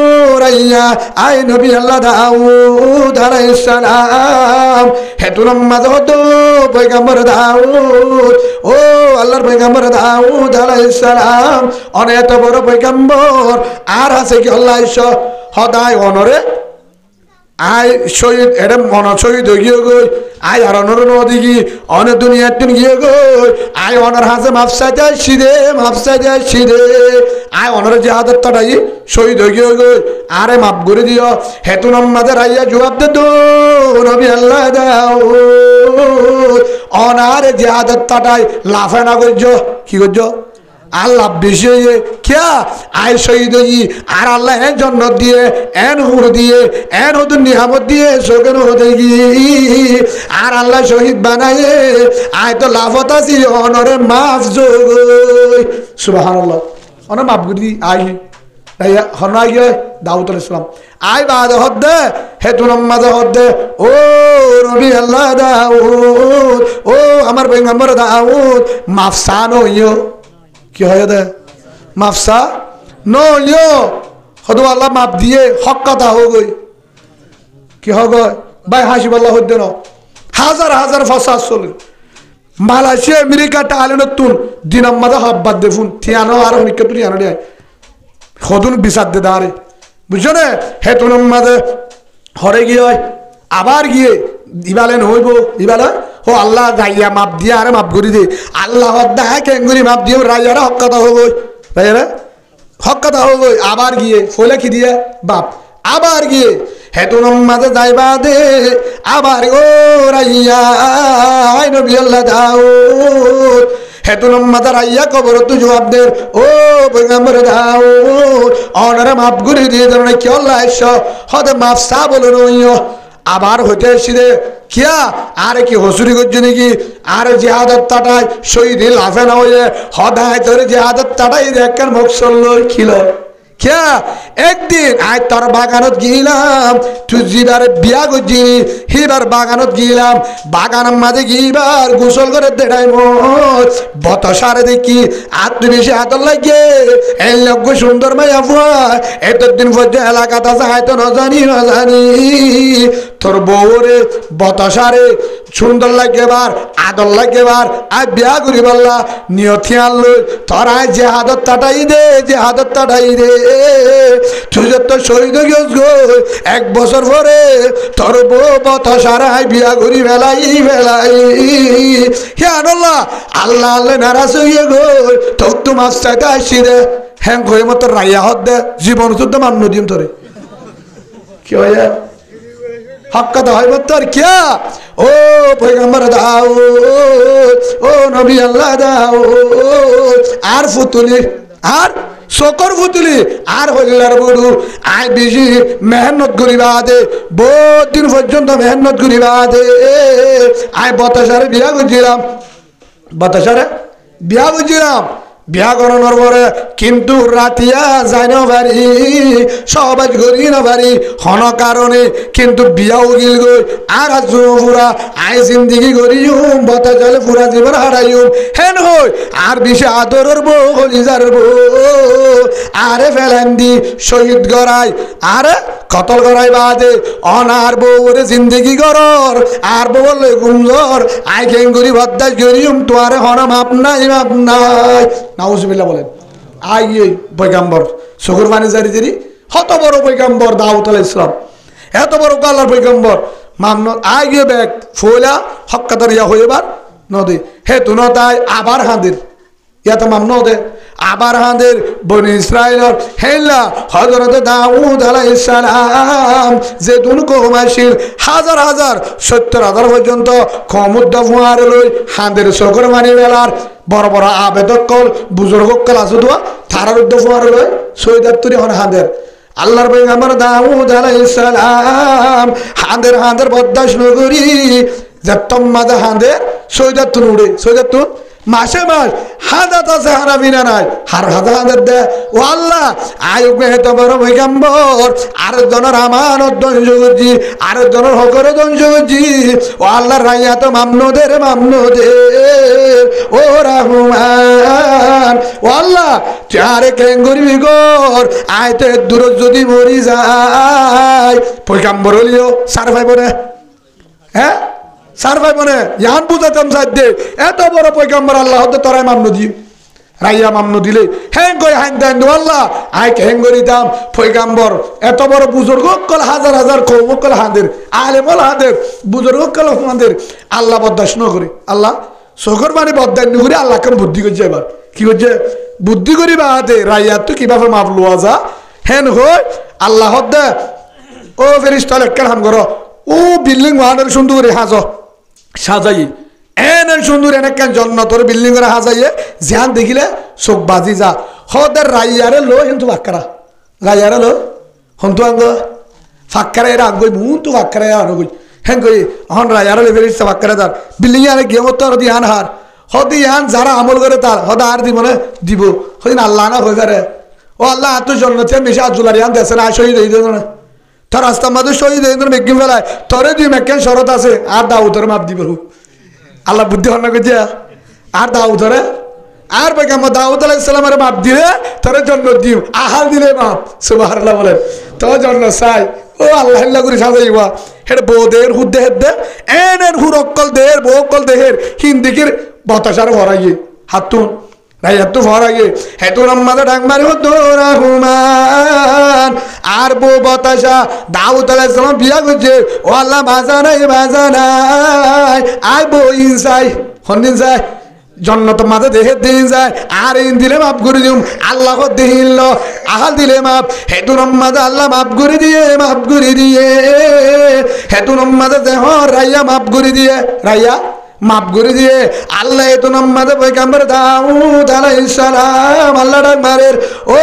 রাইয়া আই নবী আল্লাহ দাউদ আলাইহিস সালাম হেতুর আমাদের হতো পয়গম্বর দাউদ ও আল্লাহর পয়গম্বর দাউদ আলাইহিস সালাম অনে এত বড় পয়গম্বর আর আছে কি আল্লাহ সদায় অনরে আয় শহীদ এটা মন শহীদ হয়ে গই আয় আর অনর নদী অনেক দুনিয়ার দিন গিয়ে গই আয় অনর হাসে মাপসাইতে সিদে আয় অনরে যে হাতের তাটাই শহীদ হয়ে গই আরে মাপ করে দিও হেতু নম্মাদের আইয়া জবাব দে তো নবী আল্লাহ দাও অনারে যে হাতের তাটাই লাফে না করছ কি করছ আল্লাহ বিষয়ে क्या আয় শহীদ হই আর আল্লাহ এর জন্য দিয়ে এন হুর দিয়ে এন হুদুন নিয়ামত দিয়ে সোগন হতে গিয়ে আর আল্লাহ শহীদ বানায় আয় তো লাভত আছি অনরে মাফ জোগই সুবহানাল্লাহ অন মাফ করি আই তাইয়া হনাই গে দাউদ আলাইহিস সালাম আই বাদ হদ্দে হেতুন মাঝে হদ্দে ও নবী আল্লাহ দাউদ ও আমার পয়গম্বর দাউদ মাফসান হইও কি হয় দে মাফসা নইও হদু আল্লাহ মাফ দিয়ে হক কথা হো গই কি হো গয় ভাই হাসিব আল্লাহ হদ্দে ন হাজার হাজার ফসাদ চলে মালয়েশিয়া আমেরিকা টালেনতুন দিনাম মাদা হাব্বাদ দেফুন থিয়ানো আর হনিকে তুই আনো দে খদুন বিচার দে দাঁড়ে বুঝছো না হেতুন মাঝে হরে গিয়ে আবার গিয়ে ইবালেন হইব ইবালে ও আল্লাহ রাইয়া মাপ দিয়ে আরে মাপ করি দে আল্লাহ দেখা কেঙ্গুরি মাপ দিয়ে রাইয়ারা হক কথা হো গই রাইয়ারা হক কথা হো গই আবার গিয়ে ফলে কি দিয়ে বাপ আবার গিয়ে হেতুন মাঝে যাইবা দে আবার ও রাইয়া আই নবী আল্লাহ দাউদ হেতুন মাঝে রাইয়া কবর তো জবাব দে ও পয়গম্বর দাউদ অনারে মাপ করে দিয়ে দেন কি আল্লাহ এসো হদে মাপ সা বলো নইও আবার হইতে এসে কিয়া আরে কি হসুরি করছে নাকি আরে জিহাদত তাটাই শহীদ লাফে না হয়ে হদায় তোর জিহাদত তাটাই দেখেন মকসল খিল क्या एक दिन आज तोर बागानत गिलाम तु जिबार बिया गजी हिबार बागानत गिलाम बागान माঝে গিবার গোসল করে দেড়াই মত বতসারে দেখি আত্মি বেশি আদর লাগে এই লোক সুন্দর মাইয়া ফুয়া এতদিন পর্যন্ত এলাকাটা যাইতো না জানি তোর বউরে বতসারে সুন্দর লাগেবার আদর লাগেবার আর বিয়া করি বললা নিয়তি আনলো তোর আজ যে আদর তাটাই দে যে আদর তাটাই দে তুই তো শহীদ গেছ গো এক বছর পরে তোর বউ বতসারাই বিয়া করি ফেলাই হে আল্লাহ আল্লাহ আল্লাহ নারাজ হয়ে গো তোর তো মাছ চাইতে আসছি রে হ্যাঁ কয়ে মতো রাইয়া হত দে জীবন শুদ্ধ মান্য দিম তোরে কি হয় হক কথা হয় তোর কিয়া ও পয়গম্বর দাউদ ও নবী আল্লাহ দাউদ আর ফুতুলি আর শকর ফুতুলি আর হইলার বড়ু আই বেশি মেহনত করিবা দে বহুত দিন পর্যন্ত মেহনত করিবা দে আই বতসারে বিয়া করছিলাম বতসারে বিয়া করছিলাম বিয়া করানোর পরে কিন্তু রাতিয়া যাই না পারি সবাই করি না পারি হন কারণে কিন্তু বিয়াও গিল গই আর পুরা আই জিন্দিগি করি বতা চলে পুরা জীবন হারাইম হেন হই আর বেশি আদরের বউ হলিজার বউ আরে ফেলেন দি শহীদ গড়াই আরে কতল গড়াই বাদে অনার বউরে জিন্দিগি গরর আর বউর গুমজর আই কেঙ্গুরি বদাস করিম তোয়ার হন মাপ নাই নাউজুবিল্লাহ বলেন আই পয়গম্বর চকুর পানি জারি জারি হত বড় পয়গম্বর দাউদ আলাইহিস সালাম এত বড় আল্লাহর পয়গম্বর মামন আই গিয়ে ব্যাগ ফোলা হক্কাদার ইয়া হইবার নদী হে তুন তাই আবার হাঁদের ইয়া তো মামন দে আবার হাঁদের বনি ইসরাইলের হেলা হযরত দাউদ আলাইহিস সালাম যে দুন কওমাশিল হাজার হাজার ৭০,০০০ পর্যন্ত কমুদ্দ ফুয়ার লই হাঁদের চকুর পানি বেলার বড় বড় আবেদকল বুজুর্গকল আছে দোয়া তারার উদ্দ ফুয়ার লই সৈয়দাতুরি হন হাঁদের আল্লাহর পয়গম্বর দাউদ আলাইহিস সালাম হাঁদের বদাস নগরী যতম মাদা হাঁদের সৈয়দাতুন উড়ে সৈয়দাতুন মাসে মাস হাজাত আছে হারাবিনা নাই হার হাজার দে ও আল্লাহ আয়ুব হেত বড় পয়গম্বর আর জনের আমানত ধ্বংস করছি আর জনের হকরে ধ্বংস করছি ও আল্লাহ রাইয়া তো মামনদের ও রহমান ও আল্লাহ চারে কেন করবি গর আয়তে দূর যদি মরি যায় পয়গম্বর হলিও সার ভাই বোনে হ্যাঁ সার ভাই বোনে ইয়ান বুঝাতাম সাধ্য এত বড় পয়গম্বর আল্লাহ হতে তোরাই মামনো দিও রাইয়া মামনো দিলে হ্যাঁ কই হাইন দেন আল্লাহ আই কেন করিতাম পয়গম্বর এত বড় বুজুর্গ কল হাজার হাজার কৌম কল হাঁদের আলেমল হাঁদের বুজুর্গ কল হাঁদের আল্লাহ বদাস ন করে আল্লাহ চোখর মানে বদান করে আল্লাহ কেন বুদ্ধি করছে এবার কি করছে বুদ্ধি করি বা হাতে রাইয়া তো কিভাবে মাপ লোয়া যা হেন হই আল্লাহ দে ও ফেরিস্তা কেন হাম করো ও বিল্ডিং ওয়ানের সুন্দর করে হাজ সাজাই এনে এনেকেন সুন্দর এনেকেন জন্নতর বিল্ডিং করে হাজাইয়ে জ্ঞান দেখিলে চোখ বাজি যা হদের রাইয়ারে লো কিন্তু ফাক্কারা রাইয়ারে লো হন্তু আঙ্গ ফাক্কারা এরা আঙ্গই মুন তো ফাক্কারা আনগই হ্যাঁ কই হন রাইয়ারে লেভেল ইচ্ছে ফাক্কারা তার বিল্ডিং আরে গিয়ে মতো আর দিয়ান হার হদি ইয়ান যারা আমল করে তার হদা আর দিব না দিব হদিন আল্লাহ না হয়ে যারে ও আল্লাহ এত জন্নতে মিশে আজুলার ইয়ান দেশে না শহীদ হয়ে দেন না তোর রাস্তার মাঝে শহীদ হয়ে দেন মেকিম ফেলায় তোরে দুই মেকেন শরত আছে আর দাউদের মাপ দিব আল্লাহ বুদ্ধি হন না কইয়া আর দাউদরে আর বেগাম দাউদ আলাইহিস সালামের মাপ দিলে তোরে জন্য দিও আহাল দিলে মাপ সুবহানাল্লাহ বলেন তো জন্য চাই ও আল্লাহ আল্লাহ করে সাজাইবা হেড বৌদের হুদ্দে হেদ্দে এনের হুরক্কল দেহের বৌকল দেহের হিন্দিকির বতাসার ভরাইয়ে হাতুন রাই হাতু ভরাইয়ে হেতুন আম্মাদা ডাক মারি হতো রহমান আর বউ বতাসা দাউদ আলাইহিস সালাম বিয়া করছে ও আল্লাহ বাজা নাই আই বউ ইনসাই হন্দিন যায় জন্নত মাঝে দেহের দিন যায় আর ইন দিলে মাপ করে দিম আল্লাহ দিল আহাল দিলে মাপ হেতুন মাঝে আল্লাহ মাপ করে দিয়ে হেতুন মাঝে দেহ রাইয়া মাপ করে দিয়ে রাইয়া মাপ করে দিয়ে আল্লাহ হেতুন মাঝে পয়গাম্বর দাউদ আলাইহিস সালাম আল্লাহ ডাক মারের ও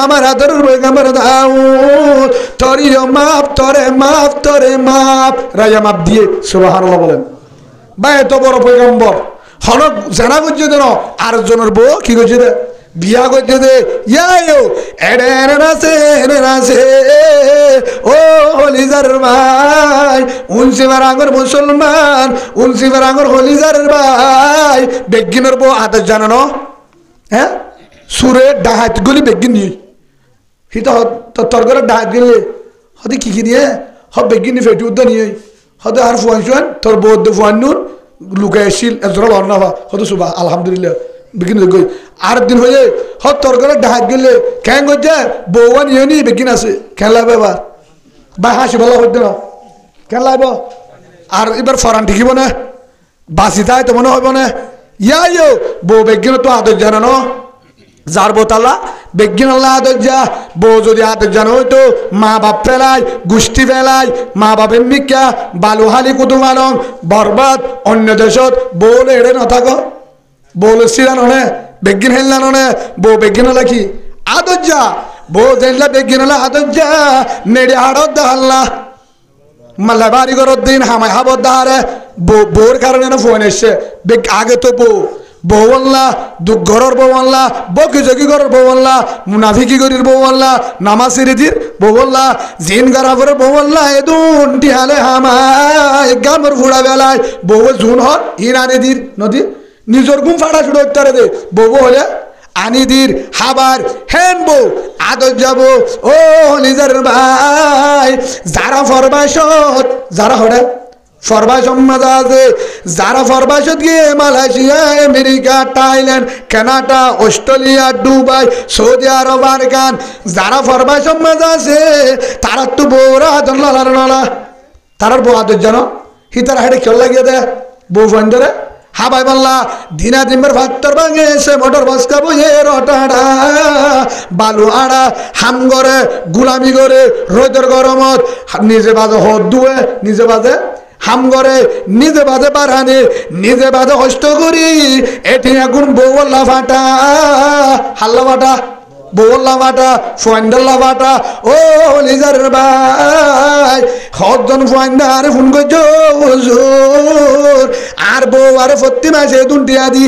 আমার আদরের পয়গাম্বর দাউদ তোরিও মাপ তোরে মাপ রাইয়া মাপ দিয়ে সুবহানাল্লাহ বলেন বা এত বড় পয়গাম্বর হনক জানা করছে দেন আর জনের বউ কি করছে দে বিয়া করছে দে ইয়াও এনে ও হলিজার ভাই উনসিবার আগর মুসলমান উনসিবার আগর হলিজার ভাই বেগিনের বউ আদেশ জানানো হ্যাঁ সুরে ডাহাত গুলি বেগিন নিয়ে হিতা তোর ঘরে ডাহাত গেলে হতে কি দিয়ে হ বেগিনি ফেটি উদ্দা নিয়ে হতে আর ফুয়ান তোর বৌদ্ধ ফুয়ান নুন লুকাইছিল এজরা লড় না হতো সুবা আলহামদুলিল্লাহ বিকিন গই আর দিন হয়ে হত তরকারে ডাহাত গেলে কেন গজে বউয়ান ইয়েনি বিকিন আছে কেন লাগবে এবার বা হাসি ভালো হইতে না কেন লাগবে আর এবার ফরান ঠিকিব না বাসি তাই তো মনে হইব না ইয়ো বউ বিজ্ঞান তো আদর জানানো যার বোতালা বিজ্ঞান আল্লাহ আদর যা বউ যদি আদর জানো হইতো মা বাপ ফেলায় গোষ্ঠী ফেলায় মা বাপের মিকা বালুহালি কুতুমালং বরবাদ অন্য দেশত বউলে এড়ে না থাকো বউলে সিরানো নে বিজ্ঞান হেললানো নে বউ বিজ্ঞান কি আদর যা বউ জানলা বিজ্ঞান আদর যা নেড়ে হাড়ত দাল্লা মাল্লা বাড়ি ঘর দিন হামাই হাবত দাহারে বউর কারণে না ফোন এসছে আগে তো বউ আল্লাহ দুঃখ ঘরের বউ আল্লাহ বকি জকি ঘরের বউ আল্লাহ মুনাফিকি গরির বউ আল্লাহ নামাজ রিদির বউ আল্লাহ জিন গারাফের বউ আল্লাহ এদুন টিহালে হামাই গামর ফুড়া বেলায় বউ জুন হর ইরানি দির নদী নিজের ঘুম ফাড়া শুরু উত্তরে দে বউ হলে আনিদির হাবার হেন বউ আদর যাব ও নিজের ভাই যারা ফরবাসত যারা হরে ফরবাসম মজা আছে যারা ফরবাসত গিয়ে Malaysia America Thailand Canada Australia Dubai Saudi Arab আরকান যারা ফরবাসম মজা আছে তারা তো বউরা আদর নলা তারার বউ আদর জানো হিতার হাড়ে খেল লাগিয়ে দে বউ ফোন ধরে হাবাই বাল্লা দিনা দিনের ভাত্তর ভাঙে সে মোটর বসকা বইয়ে রটাড়া বালু আড়া হাম করে গুলামি করে রোদের গরমত নিজে বাজে হদ দুয়ে নিজে বাজে হাম করে নিজে বাজে বাড়ানে নিজে বাজে হস্ত করি এটি এখন বউল্লা ফাটা হাল্লা ফাটা বউল্লা ফাটা ফুয়ান্ডাল্লা ফাটা ও লিজার ভাই হজন ফুয়ান্ডা আরে ফোন করছো আর বউ আরে প্রতি মাসে দুটিয়া দি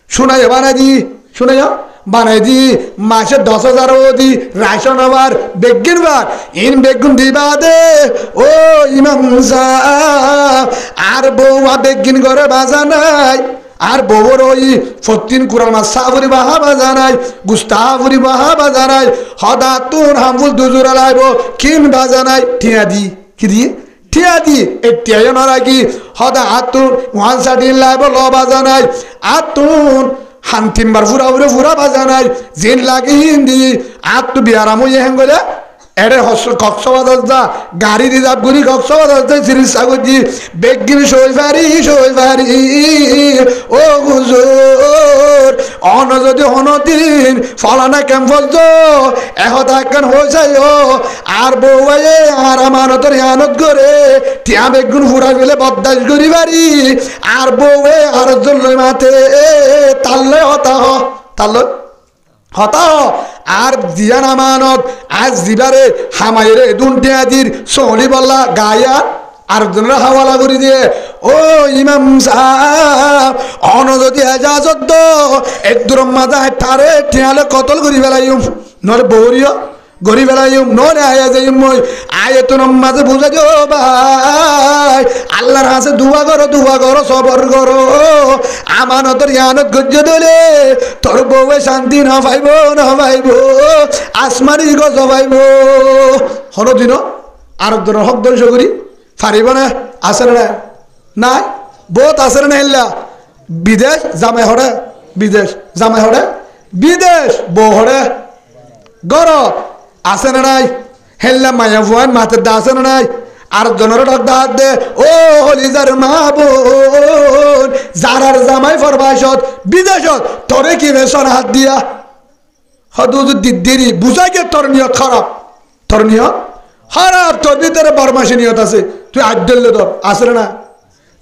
শোনাই বানাই দি মাসে 10,000 দি রাশন আবার বেগুন বার ইন বেগুন দিবা দে ও ইমাম সাহেব আর বউ বেগুন করে বাজা নাই আর বউর ওই ফতিন কুরাল মাছ সাবরি বাহা বাজা নাই গুস্তাবরি বাহা বাজা নাই হদা তোর হামফুল দুজুরা লাইব কিন বাজা নাই ঠিয়া দি কি দিয়ে ঠিয়া দি এটিয়া মারা কি হদা আতুন 130 লাইব ল বাজা নাই আতুন হান্তিমবার ফুরা বাজা নাই জিন লাগে হিন্দি আত তো বিয়ারাম হয়ে হেঙ্গলে এরে কক্সবাজার যা গাড়ি রিজার্ভ করি কক্সবাজার যাই চিকিৎসা করছি বেগিন সই পারি ও হুজুর অন যদি হনদিন ফলানা ক্যাম্পস এখন একখান হয়েছে আর বউয়ে আর আমানতের হিয়ানত করে টিয়া বেগুন ফুরা ফেলে বদাস করি পারি আর বউয়ে আর জল্লই মাথে তাল্লে হতা আর জিয়ান আমানত আজ জিবারে হামাইরে দুনটে আজির সোহলি বল্লা গায়া আর জনরা হাওয়ালা করে দিয়ে ও ইমাম সাহেব অন যদি এজাজত একদুর মাথা ঠারে ঠিয়ালে কতল করি ফেলাইম নরে বৌরিও গরি ফেলাইম নরে আয়া যাইম মই আয়তন মাঝে বুঝা যো ভাই আল্লাহর হাসে দুয়া করো সবর করো আমানতর ইয়ানত গজ্জ দলে তোর বউয়ে শান্তি না পাইব আসমানি গজ পাইব হলো দিন আর ধর হক দর্শ করি ফারিব না আসে না নাই বহুত আসে না হেল্লা বিদেশ জামাই হরে বিদেশ বউ হরে গর আসে না নাই হেল্লা মায়া ভুয়ান মাথের দা আসে না নাই আর জনের ঢক দাঁত দে ও হলিজার মা বোন যারার জামাই ফরবাসত বিদেশত তোরে কি বেসন হাত দিয়া হদু দিদি বুঝাই গে তোর নিয়ত খারাপ তোর ভিতরে বরমাসী নিয়ত আছে তুই হাত দিলে তোর আসে না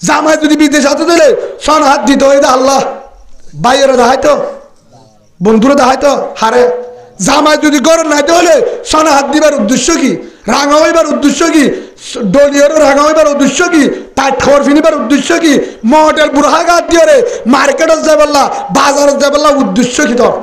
জামাই যদি বিদেশ হাতে দিলে সন হাত দিতে হয় আল্লাহ বাইরে দেখাইতো বন্ধুরা দেখাইতো হারে জামাই যদি গরম নাইতে হলে সন হাত দিবার উদ্দেশ্য কি রাঙা হইবার উদ্দেশ্য কি ডলিয়ারও রাঙা হইবার উদ্দেশ্য কি তার খবর ফিনিবার উদ্দেশ্য কি মহটেল বুড়া গাত দিয়ে রে মার্কেটত যাবেল্লা বাজারত যাবেল্লা উদ্দেশ্য কি তোর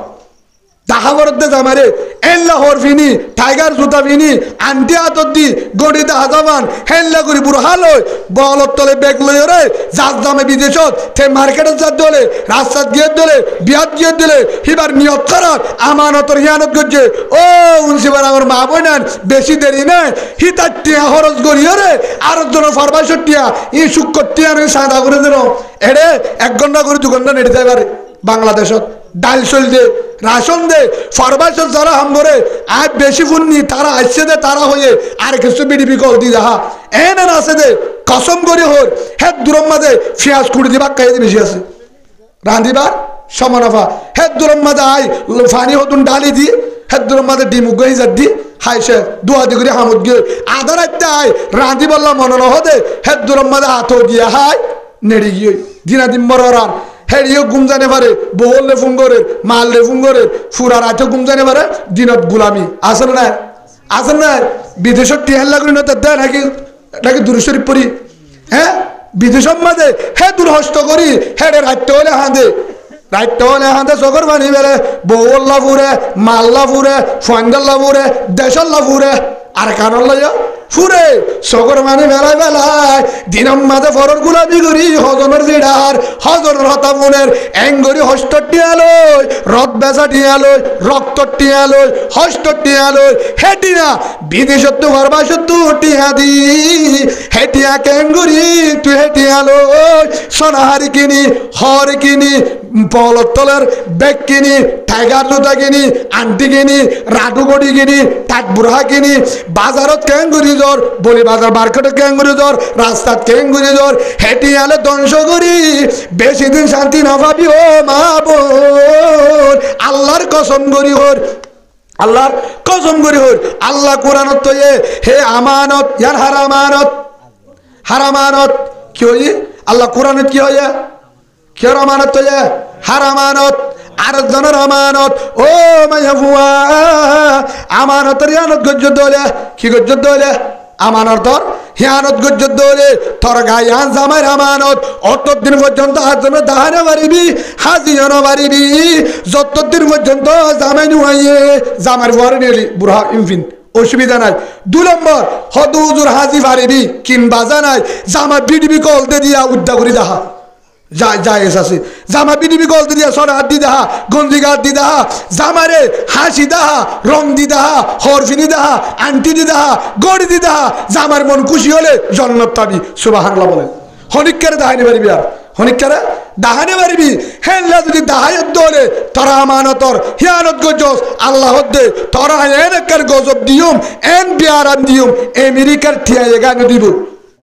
দাহাবরতে জামারে এল্লা হর ফিনি টাইগার জুতা ফিনি আন্টি হাতত দি গড়ি দাহা যাবান হেল্লা করি বুড়া লই বলত তলে বেগ লই রে যার দামে বিদেশত থে মার্কেটত যাত দলে রাস্তাত গিয়ে দলে বিয়াত গিয়ে দিলে হিবার নিয়ত খারাপ আমানতর হিয়ানত করছে ও উনসিবার আমার মা বইনান বেশি দেরি নাই হিতার টিয়া খরচ করি রে আর জন ফরমাইশ টিয়া ই শুক্কর টিয়া নয় সাদা করে দিল এরে 1 ঘন্টা করে 2 ঘন্টা নেটে যাই পারে বাংলাদেশত ডাল চল দে রাশন দে ফরমাইশত যারা হামরে আর বেশি ফুননি তারা আসছে দে তারা হয়ে আর কিছু বিডিপি কল দি যাহা এনে আছে দে কসম করে হর হে দূরম মাঝে পেঁয়াজ কুড়ি দিবা খাই বেশি আছে রাঁধিবার সমানফা হে দূরম মাঝে আই ফানি হতুন ডালি দি হে দূরম মাঝে ডিম গই যা দি হাই সে দুয়া দি করে হামুদ গিয়ে আধা রাখতে আই রাঁধি বললাম মনে ন হদে হে দূরম মাঝে হাত দিয়া হাই নেড়ি গিয়ে দিনা দিন মরান হেরিও গুম জানে পারে বহলে ফুঙ্গরের মালরে ফুঙ্গরের ফুরার আঠে গুম জানে পারে দিনত গুলামি আসল না বিদেশত টিহাল্লা করি না দেয় নাকি দূরশরীফ পড়ি হ্যাঁ বিদেশত মাঝে হে দূরহস্ত করি হেডে রাখতে হলে হাঁদে চকর বানি বেড়ে বউল্লা ফুরে মাল্লা ফুরে ফন্ডাল্লা ফুরে দেশল্লা ফুরে আর কানল ফুরে চকর মানে বেলায় দিনম মাঝে ফরর গুলাবি করি হজনের জিডার হজনের হতা মনের এঙ্গরি হস্ত টিয়ালই রথ বেচা টিয়ালই রক্ত টিয়ালই হস্ত টিয়ালই হেটিনা বিদেশত তো ঘরবাসত টিয়া দি হেটিয়া কেঙ্গুরি তুই হেটিয়ালই সোনাহারি কিনি হর কিনি পলত তলের বেগ কিনি টাইগার জুতা কিনি আন্টি কিনি রাডু গড়ি কিনি টাট বুড়া কিনি বাজারত কেঙ্গুরি জ্বর বলি বাজার মার্কেটে কেঙ্গুরি জ্বর রাস্তাত কেঙ্গুরি জ্বর হেঁটি আলে ধ্বংস করি বেশি দিন শান্তি না পাবি ও মা বোন আল্লাহর কসম করি হর আল্লাহ কোরআনত তো হে আমানত ইয়ার হারামানত কি হই আল্লাহ কোরআনত কি হয় কি আমানত তো হারামানত আর জনের আমানত ও মাইয়া বুয়া আমানতের হিয়ানত গজ্জ দলে কি গজ্জ দলে আমানতর হিয়ানত গজ্জ দলে তোর গায়ান জামাইর আমানত অতদিন পর্যন্ত আজনে দাহানে পারিবি হাজিও পারিবি যতদিন পর্যন্ত জামাই নুয়াইয়ে জামার ভরে নিলি বুড়া ইমফিন অসুবিধা নাই 2 নম্বর হদুজুর হাজি পারিবি কিংবা জানাই জামা বিডিবি কল দে দিয়া উদ্দা করি যাহা যায় আছে জামা বিডিবি কল দিয়া সরা হাত দি দাহা গঞ্জি গাত দি দাহা জামারে হাসি দাহা রং দি দাহা হরফিনি দাহা আন্টি দি দাহা গড়ি দি দাহা জামার মন খুশি হলে জন্নত পাবি সুবহানাল্লাহ বলেন হনিকারে দাহাইনি পারিবি আর হনিকারে দাহানে পারবি হেল্লা যদি দাহায়ত দলে তোরা আমানতর হিয়ানত গজস আল্লাহ দে তোরা এন একার গজব দিউম এন বিয়ারাম দিউম আমেরিকার ঠিয়া এগানে দিব